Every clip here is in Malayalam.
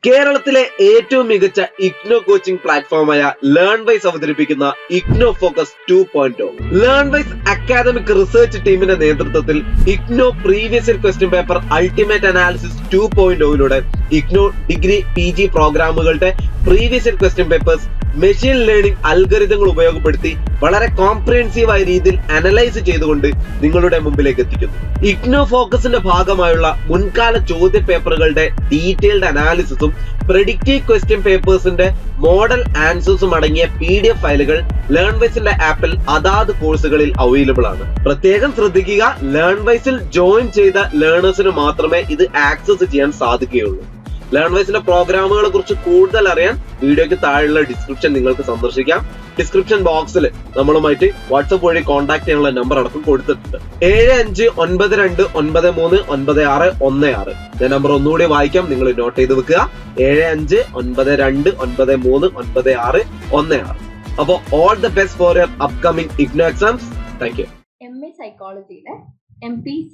കേരളത്തിലെ ഏറ്റവും മികച്ച ഇഗ്നോ കോച്ചിംഗ് പ്ലാറ്റ്ഫോമായ ലേൺവൈസ് അവതരിപ്പിക്കുന്ന IGNOU focus 2.0. Learnwise academic research ടീമിന്റെ നേതൃത്വത്തിൽ IGNOU previous year question paper ultimate analysis 2.0യിലൂടെ ഇഗ്നോ ഡിഗ്രി PG പ്രോഗ്രാമുകളുടെ previous year question papers machine learning അൽഗരിതങ്ങൾ ഉപയോഗപ്പെടുത്തി വളരെ കോംപ്രിഹെൻസീവായ രീതിയിൽ അനലൈസ് ചെയ്തുകൊണ്ട് നിങ്ങളുടെ മുമ്പിലേക്ക് എത്തിക്കുന്നു. ഇഗ്നോ ഫോക്കസിന്റെ ഭാഗമായുള്ള മുൻകാല ചോദ്യ പേപ്പറുകളുടെ ഡീറ്റെയിൽഡ് അനാലിസിസും പ്രെഡിക്റ്റീവ് ക്വസ്റ്റ്യൻ പേപ്പേഴ്സിന്റെ മോഡൽ ആൻസേഴ്സും അടങ്ങിയ PDF ഫയലുകൾ ലേൺവൈസിന്റെ ആപ്പിൽ അതാത് കോഴ്സുകളിൽ അവൈലബിൾ ആണ്. പ്രത്യേകം ശ്രദ്ധിക്കുക, ലേൺവൈസിൽ ജോയിൻ ചെയ്ത ലേണേഴ്സിന് മാത്രമേ ഇത് ആക്സസ് ചെയ്യാൻ സാധിക്കുകയുള്ളൂ. ലേൺവൈസിന്റെ പ്രോഗ്രാമുകളെ കുറിച്ച് കൂടുതൽ അറിയാൻ വീഡിയോയ്ക്ക് താഴെയുള്ള ഡിസ്ക്രിപ്ഷൻ നിങ്ങൾക്ക് സന്ദർശിക്കാം. ഡിസ്ക്രിപ്ഷൻ ബോക്സിൽ നമ്മളുമായിട്ട് വാട്സപ്പ് വഴി കോൺടാക്ട് ചെയ്യാനുള്ള നമ്പർ അടക്കം കൊടുത്തിട്ടുണ്ട്. 7592939616. ഞാൻ നമ്പർ ഒന്നുകൂടി വായിക്കാം, നിങ്ങൾ നോട്ട് ചെയ്ത് വെക്കുക. 7592939616. അപ്പോൾ all the best for your upcoming IGNOU exams. Thank you. MA സൈക്കോളജിയിലെ MPC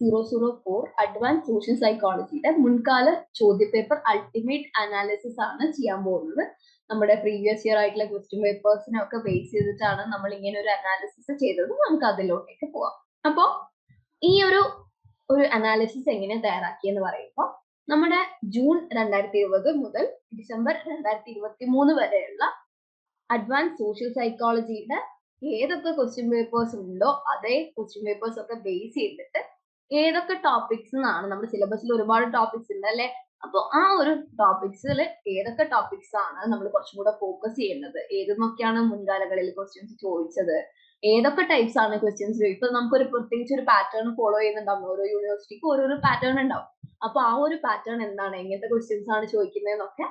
004 അഡ്വാൻസ് സോഷ്യൽ സൈക്കോളജിയുടെ മുൻകാല ചോദ്യപേപ്പർ അൾട്ടിമേറ്റ് അനാലിസിസ് ആണ് ചെയ്യാൻ പോകുന്നത്. നമ്മുടെ പ്രീവിയസ് ഇയർ ആയിട്ടുള്ള ക്വസ്റ്റ്യൻ പേപ്പേഴ്സിനൊക്കെ ബേസ് ചെയ്തിട്ടാണ് നമ്മൾ ഇങ്ങനെ ഒരു അനാലിസിസ് ചെയ്തത്. നമുക്ക് അതിലോട്ടേക്ക് പോവാം. അപ്പോൾ ഈ ഒരു അനാലിസിസ് എങ്ങനെ തയ്യാറാക്കിയെന്ന് പറയുമ്പോൾ നമ്മുടെ ജൂൺ 2020 മുതൽ ഡിസംബർ 2023 വരെയുള്ള അഡ്വാൻസ് സോഷ്യൽ സൈക്കോളജിയുടെ ഏതൊക്കെ ക്വസ്റ്റ്യൻ പേപ്പേഴ്സ് ഉണ്ടോ അതേ ക്വസ്റ്റ്യൻ പേപ്പേഴ്സ് ഒക്കെ ബേസ് ചെയ്തിട്ട് ഏതൊക്കെ ടോപ്പിക്സ് എന്നാണ് നമ്മുടെ സിലബസിൽ ഒരുപാട് ടോപ്പിക്സ് ഉണ്ട് അല്ലെ. അപ്പോൾ ആ ഒരു ടോപ്പിക്സിൽ ഏതൊക്കെ ടോപ്പിക്സ് ആണ് നമ്മൾ കുറച്ചും കൂടെ ഫോക്കസ് ചെയ്യുന്നത്, ഏതൊക്കെയാണ് മുൻകാലങ്ങളിൽ ക്വസ്റ്റ്യൻസ് ചോദിച്ചത്, ഏതൊക്കെ ടൈപ്സ് ആണ് ക്വസ്റ്റ്യൻസ്. ഇപ്പൊ നമുക്കൊരു പ്രത്യേകിച്ച് ഒരു പാറ്റേൺ ഫോളോ ചെയ്യുന്നുണ്ടാവും. ഓരോ യൂണിവേഴ്സിറ്റിക്ക് ഓരോരോ പാറ്റേൺ ഉണ്ടാവും. അപ്പൊ ആ ഒരു പാറ്റേൺ എന്താണ്, എങ്ങനത്തെ ക്വസ്റ്റ്യൻസ് ആണ് ചോദിക്കുന്നതെന്നൊക്കെ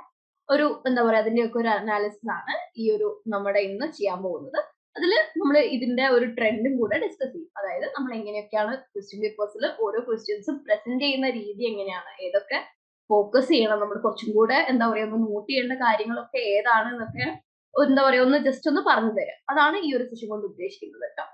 ഒരു എന്താ പറയാ അതിന്റെയൊക്കെ ഒരു അനാലിസിസ് ആണ് ഈ ഒരു നമ്മുടെ ഇന്ന് ചെയ്യാൻ പോകുന്നത്. അതിൽ നമ്മൾ ഇതിന്റെ ഒരു ട്രെൻഡും കൂടെ ഡിസ്കസ് ചെയ്യും. അതായത് നമ്മൾ എങ്ങനെയൊക്കെയാണ് ക്വസ്റ്റ്യൻ പേപ്പേഴ്സിൽ ഓരോ ക്വസ്റ്റ്യൻസും പ്രസന്റ് ചെയ്യുന്ന രീതി എങ്ങനെയാണ്, ഏതൊക്കെ ഫോക്കസ് ചെയ്യണം, നമ്മൾ കുറച്ചും കൂടെ എന്താ പറയാ ഒന്ന് നോട്ട് ചെയ്യേണ്ട കാര്യങ്ങളൊക്കെ ഏതാണ് എന്നൊക്കെ എന്താ പറയാ ഒന്ന് ജസ്റ്റ് ഒന്ന് പറഞ്ഞു തരാം. അതാണ് ഈ ഒരു സെഷൻ കൊണ്ട് ഉദ്ദേശിക്കുന്നത് കേട്ടോ.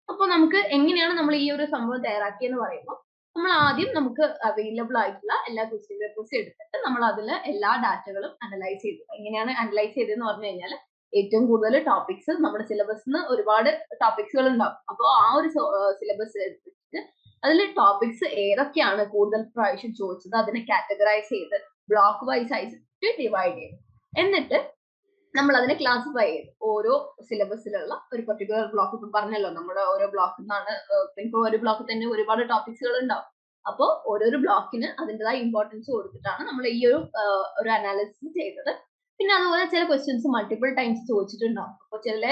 അപ്പൊ നമുക്ക് എങ്ങനെയാണ് നമ്മൾ ഈ ഒരു സംഭവം തയ്യാറാക്കിയെന്ന് പറയുമ്പോൾ നമ്മൾ ആദ്യം നമുക്ക് അവൈലബിൾ ആയിട്ടുള്ള എല്ലാ ക്വസ്റ്റ്യൻ പേപ്പേഴ്സും എടുത്തിട്ട് നമ്മൾ അതിൽ എല്ലാ ഡാറ്റകളും അനലൈസ് ചെയ്തു. എങ്ങനെയാണ് അനലൈസ് ചെയ്തതെന്ന് പറഞ്ഞു കഴിഞ്ഞാൽ ഏറ്റവും കൂടുതൽ ടോപ്പിക്സ് നമ്മുടെ സിലബസിന് ഒരുപാട് ടോപ്പിക്സുകൾ ഉണ്ടാവും. അപ്പോൾ ആ ഒരു സിലബസ് എടുത്തിട്ട് അതിൽ ടോപ്പിക്സ് ഏതൊക്കെയാണ് കൂടുതൽ പ്രാവശ്യം ചോദിച്ചത് അതിനെ കാറ്റഗറൈസ് ചെയ്ത് ബ്ലോക്ക് വൈസ് ആയിട്ട് ഡിവൈഡ് ചെയ്തു. എന്നിട്ട് നമ്മൾ അതിനെ ക്ലാസിഫൈ ചെയ്തു. ഓരോ സിലബസിലുള്ള ഒരു പെർട്ടിക്കുലർ ബ്ലോക്ക്, ഇപ്പം പറഞ്ഞല്ലോ നമ്മുടെ ഓരോ ബ്ലോക്കിൽ നിന്നാണ് ഇപ്പോൾ ഒരു ബ്ലോക്കിൽ തന്നെ ഒരുപാട് ടോപ്പിക്സുകൾ ഉണ്ടാവും. അപ്പോൾ ഓരോരോ ബ്ലോക്കിന് അതിൻ്റെതായ ഇമ്പോർട്ടൻസ് കൊടുത്തിട്ടാണ് നമ്മൾ ഈ ഒരു അനാലിസിസ് ചെയ്തത്. പിന്നെ അതുപോലെ ചില ക്വസ്റ്റ്യൻസ് മൾട്ടിപ്പിൾ ടൈംസ് ചോദിച്ചിട്ടുണ്ടാവും. അപ്പോൾ ചില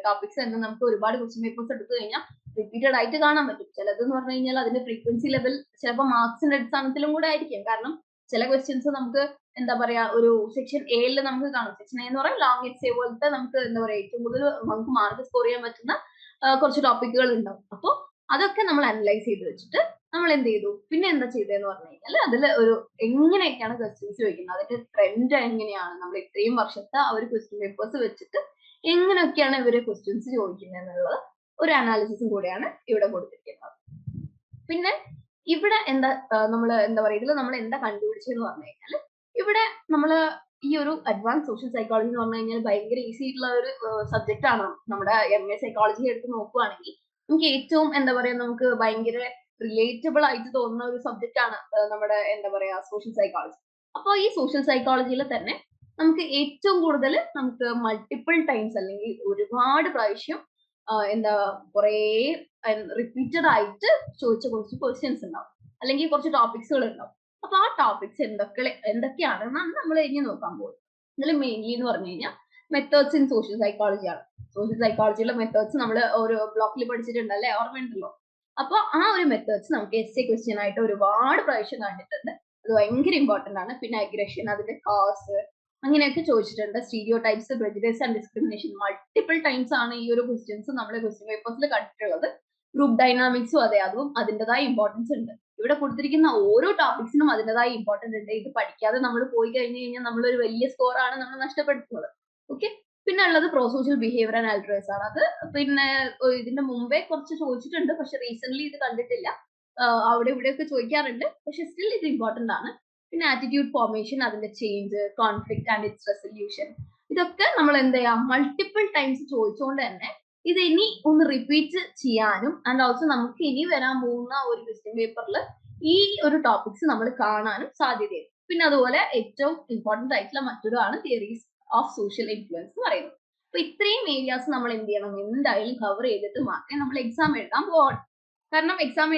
ടോപ്പിക്സ് തന്നെ നമുക്ക് ഒരുപാട് ക്വസ്റ്റ്യൻ പേപ്പേഴ്സ് എടുത്തു കഴിഞ്ഞാൽ റിപ്പീറ്റഡ് ആയിട്ട് കാണാൻ പറ്റും. ചിലതെന്ന് പറഞ്ഞു കഴിഞ്ഞാൽ അതിന്റെ ഫ്രീക്വൻസി ലെവൽ ചിലപ്പോൾ മാർക്സിന്റെ അടിസ്ഥാനത്തിലും കൂടെ ആയിരിക്കും. കാരണം ചില ക്വസ്റ്റ്യൻസ് നമുക്ക് എന്താ പറയാ ഒരു സെക്ഷൻ എയിൽ നമുക്ക് കാണും. സെക്ഷൻ എ എന്ന് പറയുന്നത് ലോങ് എസ്സേ പോലത്തെ നമുക്ക് എന്താ പറയാ ഏറ്റവും കൂടുതൽ നമുക്ക് മാർക്ക് സ്കോർ ചെയ്യാൻ പറ്റുന്ന കുറച്ച് ടോപ്പിക്കുകൾ ഉണ്ടാവും. അപ്പോൾ അതൊക്കെ നമ്മൾ അനലൈസ് ചെയ്ത് വെച്ചിട്ട് നമ്മൾ എന്ത് ചെയ്തു, പിന്നെ എന്താ ചെയ്തതെന്ന് പറഞ്ഞു കഴിഞ്ഞാൽ അതിൽ ഒരു എങ്ങനെയൊക്കെയാണ് ക്വസ്റ്റ്യൻസ് ചോദിക്കുന്നത്, അതിന്റെ ട്രെൻഡ് എങ്ങനെയാണ്, നമ്മൾ ഇത്രയും വർഷത്തെ ആ ഒരു ക്വസ്റ്റ്യൻ പേപ്പേഴ്സ് വെച്ചിട്ട് എങ്ങനെയൊക്കെയാണ് ഇവര് ക്വസ്റ്റ്യൻസ് ചോദിക്കുന്നത് എന്നുള്ളത് ഒരു അനാലിസിസും കൂടെയാണ് ഇവിടെ കൊടുത്തിരിക്കുന്നത്. പിന്നെ ഇവിടെ എന്താ നമ്മൾ എന്താ പറയുക ഇതിൽ നമ്മൾ എന്താ കണ്ടുപിടിച്ചതെന്ന് പറഞ്ഞു കഴിഞ്ഞാൽ ഇവിടെ നമ്മൾ ഈ ഒരു അഡ്വാൻസ് സോഷ്യൽ സൈക്കോളജി എന്ന് പറഞ്ഞു കഴിഞ്ഞാൽ ഭയങ്കര ഈസി ആയിട്ടുള്ള ഒരു സബ്ജക്റ്റ് ആണ്. നമ്മുടെ MA സൈക്കോളജി എടുത്ത് നോക്കുവാണെങ്കിൽ നമുക്ക് ഏറ്റവും എന്താ പറയാ നമുക്ക് ഭയങ്കര റിലേറ്റബിൾ ആയിട്ട് തോന്നുന്ന ഒരു സബ്ജക്റ്റ് ആണ് നമ്മുടെ എന്താ പറയാ സോഷ്യൽ സൈക്കോളജി. അപ്പോൾ ഈ സോഷ്യൽ സൈക്കോളജിയിൽ തന്നെ നമുക്ക് ഏറ്റവും കൂടുതൽ നമുക്ക് മൾട്ടിപ്പിൾ ടൈംസ് അല്ലെങ്കിൽ ഒരുപാട് പ്രാവശ്യം എന്താ കുറേ റിപ്പീറ്റഡ് ആയിട്ട് ചോദിച്ച കുറച്ച് ക്വസ്റ്റ്യൻസ് ഉണ്ടാവും, അല്ലെങ്കിൽ കുറച്ച് ടോപ്പിക്സുകൾ ഉണ്ടാവും. അപ്പൊ ആ ടോപ്പിക്സ് എന്തൊക്കെയാണെന്നാണ് നമ്മൾ ഇനി നോക്കാൻ പോകുന്നത്. ഇതിൽ മെയിൻലി എന്ന് പറഞ്ഞു കഴിഞ്ഞാൽ മെത്തേഡ്സ് ഇൻ സോഷ്യൽ സൈക്കോളജി ആണ്. സോഷ്യൽ സൈക്കോളജിയിലെ മെത്തേഡ്സ് നമ്മൾ ഒരു ബ്ലോക്കിൽ പഠിച്ചിട്ടുണ്ട് അല്ലെ, ഓർമ്മയുണ്ടല്ലോ. അപ്പൊ ആ ഒരു മെത്തേഡ്സ് നമുക്ക് എസ്സേ ക്വസ്റ്റ്യൻ ആയിട്ട് ഒരുപാട് പ്രാവശ്യം കണ്ടിട്ടുണ്ട്. അത് ഭയങ്കര ഇമ്പോർട്ടന്റ് ആണ്. പിന്നെ അഗ്രഷൻ, അതിന്റെ കോസ്, അങ്ങനെയൊക്കെ ചോദിച്ചിട്ടുണ്ട്. Stereo types, prejudice and discrimination multiple times ആണ് ഈ ഒരു ക്വസ്റ്റ്യൻസ് നമ്മുടെ ക്വസ്റ്റ്യൻ പേപ്പേഴ്സിൽ കണ്ടിട്ടുള്ളത്. ഗ്രൂപ്പ് ഡൈനാമിക്സും അതെ, അതും അതിൻ്റെതായ ഇമ്പോർട്ടൻസ് ഉണ്ട്. ഇവിടെ കൊടുത്തിരിക്കുന്ന ഓരോ ടോപ്പിക്സിനും അതിൻ്റെതായ ഇമ്പോർട്ടൻസ് ഉണ്ട്. ഇത് പഠിക്കാതെ നമ്മൾ പോയി കഴിഞ്ഞു കഴിഞ്ഞാൽ നമ്മളൊരു വലിയ സ്കോർ ആണ് നമ്മൾ നഷ്ടപ്പെടുത്തുന്നത്. ഓക്കെ. പിന്നെ ഉള്ളത് പ്രോസോഷ്യൽ ബിഹേവിയർ ആൻഡ് ആൽട്രേഴ്സ് ആണ്. അത് പിന്നെ ഇതിന്റെ മുമ്പേ കുറച്ച് ചോദിച്ചിട്ടുണ്ട്, പക്ഷെ റീസെന്റ് ഇത് കണ്ടിട്ടില്ല. അവിടെ ഇവിടെയൊക്കെ ചോദിക്കാറുണ്ട്, പക്ഷെ സ്റ്റിൽ ഇത് ഇമ്പോർട്ടന്റ് ആണ്. പിന്നെ ആറ്റിറ്റ്യൂഡ് ഫോർമേഷൻ, അതിന്റെ change, conflict and it's resolution, ഇതൊക്കെ നമ്മൾ എന്ത് ചെയ്യാം മൾട്ടിപ്പിൾ ടൈംസ് ചോദിച്ചുകൊണ്ട് തന്നെ ഇത് ഇനി ഒന്ന് റിപ്പീറ്റ് ചെയ്യാനും ആൻഡ് ഓൾസോ നമുക്ക് ഇനി വരാൻ പോകുന്ന ഒരു ക്വസ്റ്റ്യൻ പേപ്പറിൽ ഈ ഒരു ടോപ്പിക്സ് നമ്മൾ കാണാനും സാധ്യതയുണ്ട്. പിന്നെ അതുപോലെ ഏറ്റവും ഇമ്പോർട്ടന്റ് ആയിട്ടുള്ള മറ്റൊരു ആണ് തിയറീസ് ഓഫ് സോഷ്യൽ ഇൻഫ്ലുവൻസ് എന്ന് പറയുന്നത്. അപ്പൊ ഇത്രയും ഏരിയാസ് നമ്മൾ എന്ത് ചെയ്യണം, എന്തായാലും കവർ ചെയ്തിട്ട് മാത്രമേ നമ്മൾ എക്സാം എഴുതാൻ പോകണം. കാരണം എക്സാം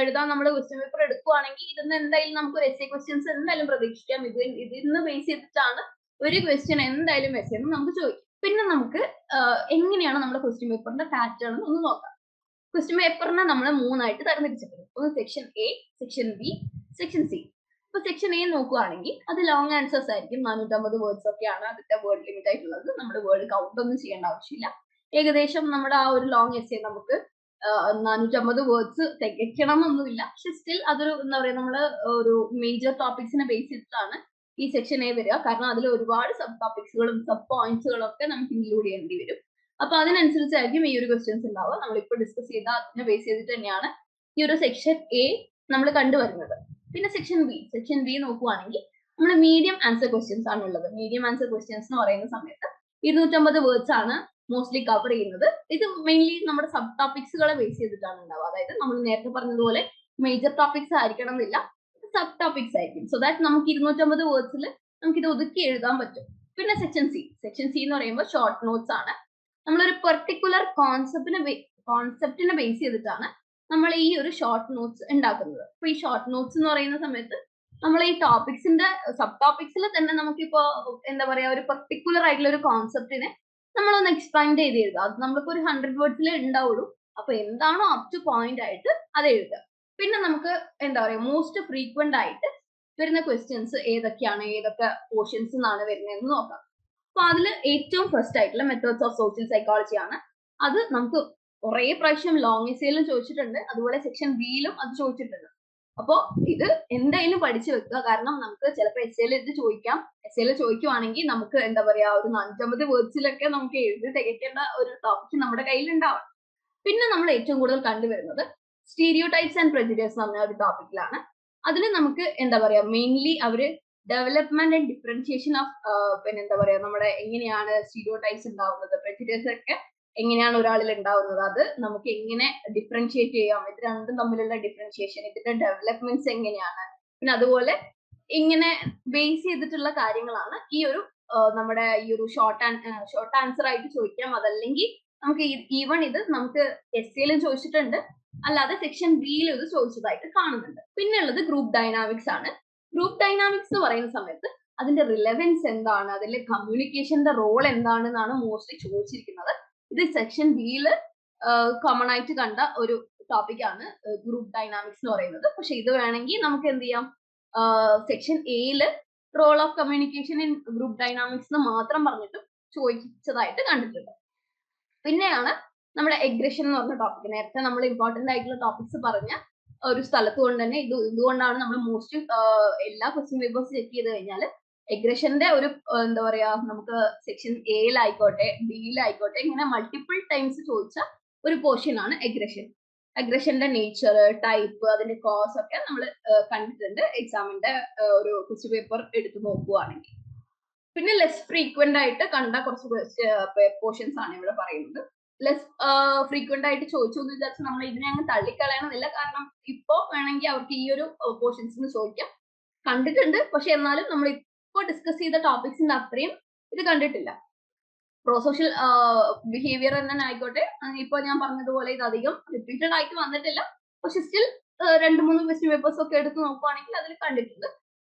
എഴുതാൻ നമ്മൾ ക്വസ്റ്റ്യൻ പേപ്പർ എടുക്കുവാണെങ്കിൽ ഇതിന്ന് എന്തായാലും നമുക്ക് ഒരു എസ്സേ ക്വസ്റ്റ്യൻസ് എന്തായാലും പ്രതീക്ഷിക്കാം. ഇതിന്ന് ബേസ് ചെയ്തിട്ടാണ് ഒരു ക്വസ്റ്റ്യൻ എന്തായാലും എസ്സേ നമുക്ക് ചോദിക്കും. പിന്നെ നമുക്ക് എങ്ങനെയാണ് നമ്മുടെ ക്വസ്റ്റ്യൻ പേപ്പറിന്റെ പാറ്റേൺ ഒന്ന് നോക്കാം. ക്വസ്റ്റ്യൻ പേപ്പറിനെ നമ്മൾ മൂന്നായിട്ട് തരംതിരിച്ചിട്ടുണ്ട്. ഒന്ന് section A, section B, section C. ഇപ്പൊ സെക്ഷൻ എ നോക്കുകയാണെങ്കിൽ അത് ലോങ് ആൻസേഴ്സ് ആയിരിക്കും. 450 വേർഡ്സ് ഒക്കെയാണ് അതിന്റെ വേർഡ് ലിമിറ്റ് ആയിട്ടുള്ളത്. നമ്മൾ വേർഡ് കൗണ്ട് ഒന്നും ചെയ്യേണ്ട ആവശ്യമില്ല. ഏകദേശം നമ്മുടെ ആ ഒരു ലോങ് എസ്സേ നമുക്ക് 450 വേർഡ്സ് തികയ്ക്കണം എന്നൊന്നുമില്ല. പക്ഷെ സ്റ്റിൽ അതൊരു എന്താ പറയുക, നമ്മള് ഒരു മേജർ ടോപ്പിക്സിനെ ബേസ് ചെയ്തിട്ടാണ് ഈ സെക്ഷൻ എ വരിക. കാരണം അതിൽ ഒരുപാട് സബ് ടോപ്പിക്സുകളും സബ് പോയിന്റ്സുകളും ഒക്കെ നമുക്ക് ഇൻക്ലൂഡ് ചെയ്യേണ്ടി വരും. അപ്പൊ അതിനനുസരിച്ചായിരിക്കും ഈ ഒരു ക്വസ്റ്റ്യൻസ് ഉണ്ടാവുക. നമ്മളിപ്പോൾ ഡിസ്കസ് ചെയ്ത അതിനെ ബേസ് ചെയ്തിട്ട് തന്നെയാണ് ഈ ഒരു സെക്ഷൻ എ നമ്മൾ കണ്ടുവരുന്നത്. പിന്നെ സെക്ഷൻ ബി നോക്കുവാണെങ്കിൽ നമ്മുടെ മീഡിയം ആൻസർ ക്വസ്റ്റ്യൻസ് ആണ് ഉള്ളത്. മീഡിയം ആൻസർ ക്വസ്റ്റ്യൻസ് എന്ന് പറയുന്ന സമയത്ത് 250 വേർഡ്സ് ആണ് മോസ്റ്റ്ലി കവർ ചെയ്യുന്നത്. ഇത് മെയിൻലി നമ്മുടെ സബ് ടോപ്പിക്സുകളെ ബേസ് ചെയ്തിട്ടാണ് ഉണ്ടാവുക. അതായത് നമ്മൾ നേരത്തെ പറഞ്ഞതുപോലെ മേജർ ടോപ്പിക്സ് ആയിരിക്കണം എന്നില്ല, സബ് ടോപ്പിക്സ് ആയിരിക്കും. സോ ദാറ്റ് നമുക്ക് 250 വേർഡ്സിൽ നമുക്ക് ഇത് ഒതുക്കി എഴുതാൻ പറ്റും. പിന്നെ സെക്ഷൻ സി എന്ന് പറയുമ്പോൾ ഷോർട്ട് നോട്ട്സ് ആണ്. നമ്മളൊരു പെർട്ടിക്കുലർ കോൺസെപ്റ്റിനെ ബേസ് ചെയ്തിട്ടാണ് നമ്മൾ ഈ ഒരു ഷോർട്ട് നോട്ട്സ് ഉണ്ടാക്കുന്നത്. അപ്പൊ ഈ ഷോർട്ട് നോട്ട്സ് എന്ന് പറയുന്ന സമയത്ത് നമ്മൾ ഈ ടോപ്പിക്സിന്റെ സബ് ടോപ്പിക്സിൽ തന്നെ നമുക്കിപ്പോ എന്താ പറയാ ഒരു പെർട്ടിക്കുലർ ആയിട്ടുള്ള ഒരു കോൺസെപ്റ്റിനെ നമ്മളൊന്ന് എക്സ്പാൻഡ് ചെയ്ത് എഴുതുക. അത് നമ്മളിപ്പോ ഒരു 100 വേർഡ്സിലേ ഉണ്ടാവുള്ളൂ. അപ്പൊ എന്താണോ അപ് ടു പോയിന്റ് ആയിട്ട് അത് എഴുതുക. പിന്നെ നമുക്ക് എന്താ പറയാ മോസ്റ്റ് ഫ്രീക്വന്റ് ആയിട്ട് വരുന്ന ക്വസ്റ്റ്യൻസ് ഏതൊക്കെയാണ്, ഏതൊക്കെ പോർഷൻസ് നിന്നാണ് വരുന്നതെന്ന് നോക്കാം. അപ്പൊ അതിൽ ഏറ്റവും ഫസ്റ്റ് ആയിട്ടുള്ള മെത്തേഡ്സ് ഓഫ് സോഷ്യൽ സൈക്കോളജി ആണ്. അത് നമുക്ക് കുറെ പ്രാവശ്യം ലോങ് എസ്സേയിലും ചോദിച്ചിട്ടുണ്ട്, അതുപോലെ സെക്ഷൻ ബിയിലും അത് ചോദിച്ചിട്ടുണ്ട്. അപ്പോ ഇത് എന്തായാലും പഠിച്ചു വെക്കുക. കാരണം നമുക്ക് ചിലപ്പോൾ എസ്സേയിൽ ഇത് ചോദിക്കാം. എസ്സേയിൽ ചോദിക്കുവാണെങ്കിൽ നമുക്ക് എന്താ പറയാ ഒരു 450 വേർഡ്സിലൊക്കെ നമുക്ക് എഴുതി തികയ്ക്കേണ്ട ഒരു ടോപ്പിക് നമ്മുടെ കയ്യിൽ ഉണ്ടാവണം. പിന്നെ നമ്മൾ ഏറ്റവും കൂടുതൽ കണ്ടുവരുന്നത് സ്റ്റീരിയോ ടൈപ്സ് ആൻഡ് പ്രെജുഡിസ് എന്ന് പറഞ്ഞ ഒരു ടോപ്പിക്കിലാണ്. അതിൽ നമുക്ക് എന്താ പറയാ മെയിൻലി അവര് ഡെവലപ്മെന്റ് ആൻഡ് ഡിഫറൻഷിയേഷൻ ഓഫ് പിന്നെ എന്താ പറയാ നമ്മുടെ എങ്ങനെയാണ് സ്റ്റീരിയോ ടൈപ്സ് ഉണ്ടാവുന്നത്, പ്രെജുഡിസ് ഒക്കെ എങ്ങനെയാണ് ഒരാളിൽ ഉണ്ടാവുന്നത്, അത് നമുക്ക് എങ്ങനെ ഡിഫറൻഷിയേറ്റ് ചെയ്യാം, ഇത് രണ്ടും തമ്മിലുള്ള ഡിഫറൻഷിയേഷൻ, ഇതിന്റെ ഡെവലപ്മെന്റ്സ് എങ്ങനെയാണ്, പിന്നെ അതുപോലെ ഇങ്ങനെ ബേസ് ചെയ്തിട്ടുള്ള കാര്യങ്ങളാണ് ഈ ഒരു നമ്മുടെ ഈ ഒരു ഷോർട്ട് ആൻസർ ആയിട്ട് ചോദിക്കാം. അതല്ലെങ്കിൽ നമുക്ക് ഈവൺ ഇത് നമുക്ക് എസ്സേയിലും ചോദിച്ചിട്ടുണ്ട്, അല്ലാതെ സെക്ഷൻ ബിയിലും ഇത് ചോദിച്ചതായിട്ട് കാണുന്നുണ്ട്. പിന്നെ ഉള്ളത് ഗ്രൂപ്പ് ഡൈനാമിക്സ് ആണ്. ഗ്രൂപ്പ് ഡൈനാമിക്സ് എന്ന് പറയുന്ന സമയത്ത് അതിന്റെ റിലവൻസ് എന്താണ്, അതിലെ കമ്മ്യൂണിക്കേഷന്റെ റോൾ എന്താണെന്നാണ് മോസ്റ്റ്ലി ചോദിച്ചിരിക്കുന്നത്. ഇത് സെക്ഷൻ ബിയിൽ കോമൺ ആയിട്ട് കണ്ട ഒരു ടോപ്പിക് ആണ് ഗ്രൂപ്പ് ഡൈനാമിക്സ് എന്ന് പറയുന്നത്. പക്ഷെ ഇത് വേണമെങ്കിൽ നമുക്ക് എന്ത് ചെയ്യാം, സെക്ഷൻ എയില് role of communication in group dynamics എന്ന് മാത്രം പറഞ്ഞിട്ടും ചോദിച്ചതായിട്ട് കണ്ടിട്ടുണ്ട്. പിന്നെയാണ് നമ്മുടെ എഗ്രഷൻ എന്ന് പറഞ്ഞ ടോപ്പിക്. നേരത്തെ നമ്മൾ ഇമ്പോർട്ടന്റ് ആയിട്ടുള്ള ടോപ്പിക്സ് പറഞ്ഞ ഒരു സ്ഥലത്ത് കൊണ്ട് തന്നെ ഇതുകൊണ്ടാണ് നമ്മൾ മോസ്റ്റ് എല്ലാ ക്വസ്റ്റ്യൻ പേപ്പേഴ്സ് ചെക്ക് ചെയ്ത് കഴിഞ്ഞാൽ എഗ്രഷന്റെ ഒരു എന്താ പറയാ നമുക്ക് സെക്ഷൻ എയിലായിക്കോട്ടെ ബിയിലായിക്കോട്ടെ ഇങ്ങനെ മൾട്ടിപ്പിൾ ടൈംസ് ചോദിച്ച ഒരു പോർഷൻ ആണ് എഗ്രഷൻ. അഗ്രഷന്റെ നേച്ചർ, ടൈപ്പ്, അതിന്റെ കോസ് ഒക്കെ നമ്മൾ കണ്ടിട്ടുണ്ട് എക്സാമിന്റെ ഒരു ക്വസ്റ്റ്യൻ പേപ്പർ എടുത്തു നോക്കുകയാണെങ്കിൽ. പിന്നെ ലെസ് ഫ്രീക്വന്റ് ആയിട്ട് കണ്ട കുറച്ച് പോർഷൻസ് ആണ് ഇവിടെ പറയുന്നത്. ലെസ് ഫ്രീക്വന്റ് ആയിട്ട് ചോദിച്ചു എന്ന് വിചാരിച്ച് നമ്മൾ ഇതിനെ അങ്ങ് തള്ളിക്കളയണമെന്നില്ല. കാരണം ഇപ്പോ വേണമെങ്കിൽ അവർക്ക് ഈ ഒരു പോർഷൻസിന് ചോദിക്കാം. കണ്ടിട്ടുണ്ട്, പക്ഷെ എന്നാലും നമ്മൾ ഇപ്പോൾ ഡിസ്കസ് ചെയ്ത ടോപ്പിക്സിന്റെ അത്രയും ഇത് കണ്ടിട്ടില്ല. പ്രോസോഷ്യൽ ബിഹേവിയർ തന്നെ ആയിക്കോട്ടെ, ഇപ്പൊ ഞാൻ പറഞ്ഞതുപോലെ ഇത് അധികം റിപ്പീറ്റഡ് ആയിട്ട് വന്നിട്ടില്ല. പക്ഷെ സ്റ്റിൽ 2-3 ക്വസ്റ്റ്യൻ പേപ്പേഴ്സ് ഒക്കെ എടുത്ത് നോക്കുവാണെങ്കിൽ അതിൽ കണ്ടിട്ടുണ്ട്.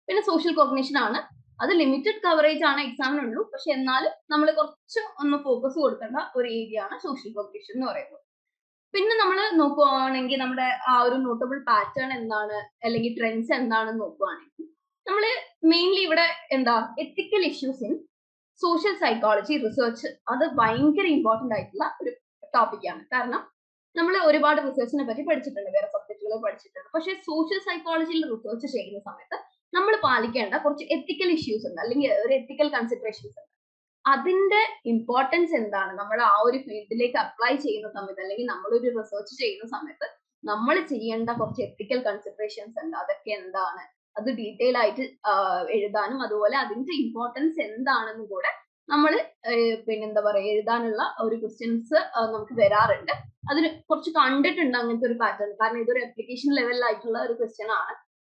പിന്നെ സോഷ്യൽ കോഗ്നിഷൻ ആണ്. അത് ലിമിറ്റഡ് കവറേജ് ആണ് എക്സാമിനുള്ളൂ. പക്ഷെ എന്നാലും നമ്മൾ കുറച്ച് ഒന്ന് ഫോക്കസ് കൊടുക്കേണ്ട ഒരു ഏരിയ ആണ് സോഷ്യൽ കോഗ്നിഷൻ എന്ന് പറയുന്നത്. പിന്നെ നമ്മൾ നോക്കുവാണെങ്കിൽ നമ്മുടെ ആ ഒരു നോട്ടബിൾ പാറ്റേൺ എന്താണ്, അല്ലെങ്കിൽ ട്രെൻഡ്സ് എന്താണെന്ന് നോക്കുവാണെങ്കിൽ നമ്മൾ മെയിൻലി ഇവിടെ എന്താ ethical issues in social psychology research, അത് ഭയങ്കര ഇമ്പോർട്ടന്റ് ആയിട്ടുള്ള ഒരു ടോപ്പിക്കാണ്. കാരണം നമ്മൾ ഒരുപാട് റിസർച്ചിനെ പറ്റി പഠിച്ചിട്ടുണ്ട്, വേറെ സബ്ജക്റ്റുകൾ പഠിച്ചിട്ടുണ്ട്. പക്ഷെ സോഷ്യൽ സൈക്കോളജിയിൽ റിസർച്ച് ചെയ്യുന്ന സമയത്ത് നമ്മൾ പാലിക്കേണ്ട കുറച്ച് എത്തിക്കൽ ഇഷ്യൂസ് ഉണ്ട്, അല്ലെങ്കിൽ ഒരു എത്തിക്കൽ കൺസിഡറേഷൻസ് ഉണ്ട്. അതിന്റെ ഇമ്പോർട്ടൻസ് എന്താണ്, നമ്മൾ ആ ഒരു ഫീൽഡിലേക്ക് അപ്ലൈ ചെയ്യുന്ന സമയത്ത് അല്ലെങ്കിൽ നമ്മളൊരു റിസർച്ച് ചെയ്യുന്ന സമയത്ത് നമ്മൾ ചെയ്യേണ്ട കുറച്ച് എത്തിക്കൽ കൺസിഡറേഷൻസ് ഉണ്ട്. അതൊക്കെ എന്താണ്, അത് ഡീറ്റെയിൽ ആയിട്ട് എഴുതാനും അതുപോലെ അതിന്റെ ഇമ്പോർട്ടൻസ് എന്താണെന്നും കൂടെ നമ്മൾ പിന്നെന്താ പറയാ എഴുതാനുള്ള ഒരു ക്വസ്റ്റ്യൻസ് നമുക്ക് വരാറുണ്ട്. അതിന് കുറച്ച് കണ്ടിട്ടുണ്ട് അങ്ങനത്തെ ഒരു പാറ്റേൺ, കാരണം ഇതൊരു അപ്ലിക്കേഷൻ ലെവലിലായിട്ടുള്ള ഒരു ക്വസ്റ്റ്യൻ ആണ്.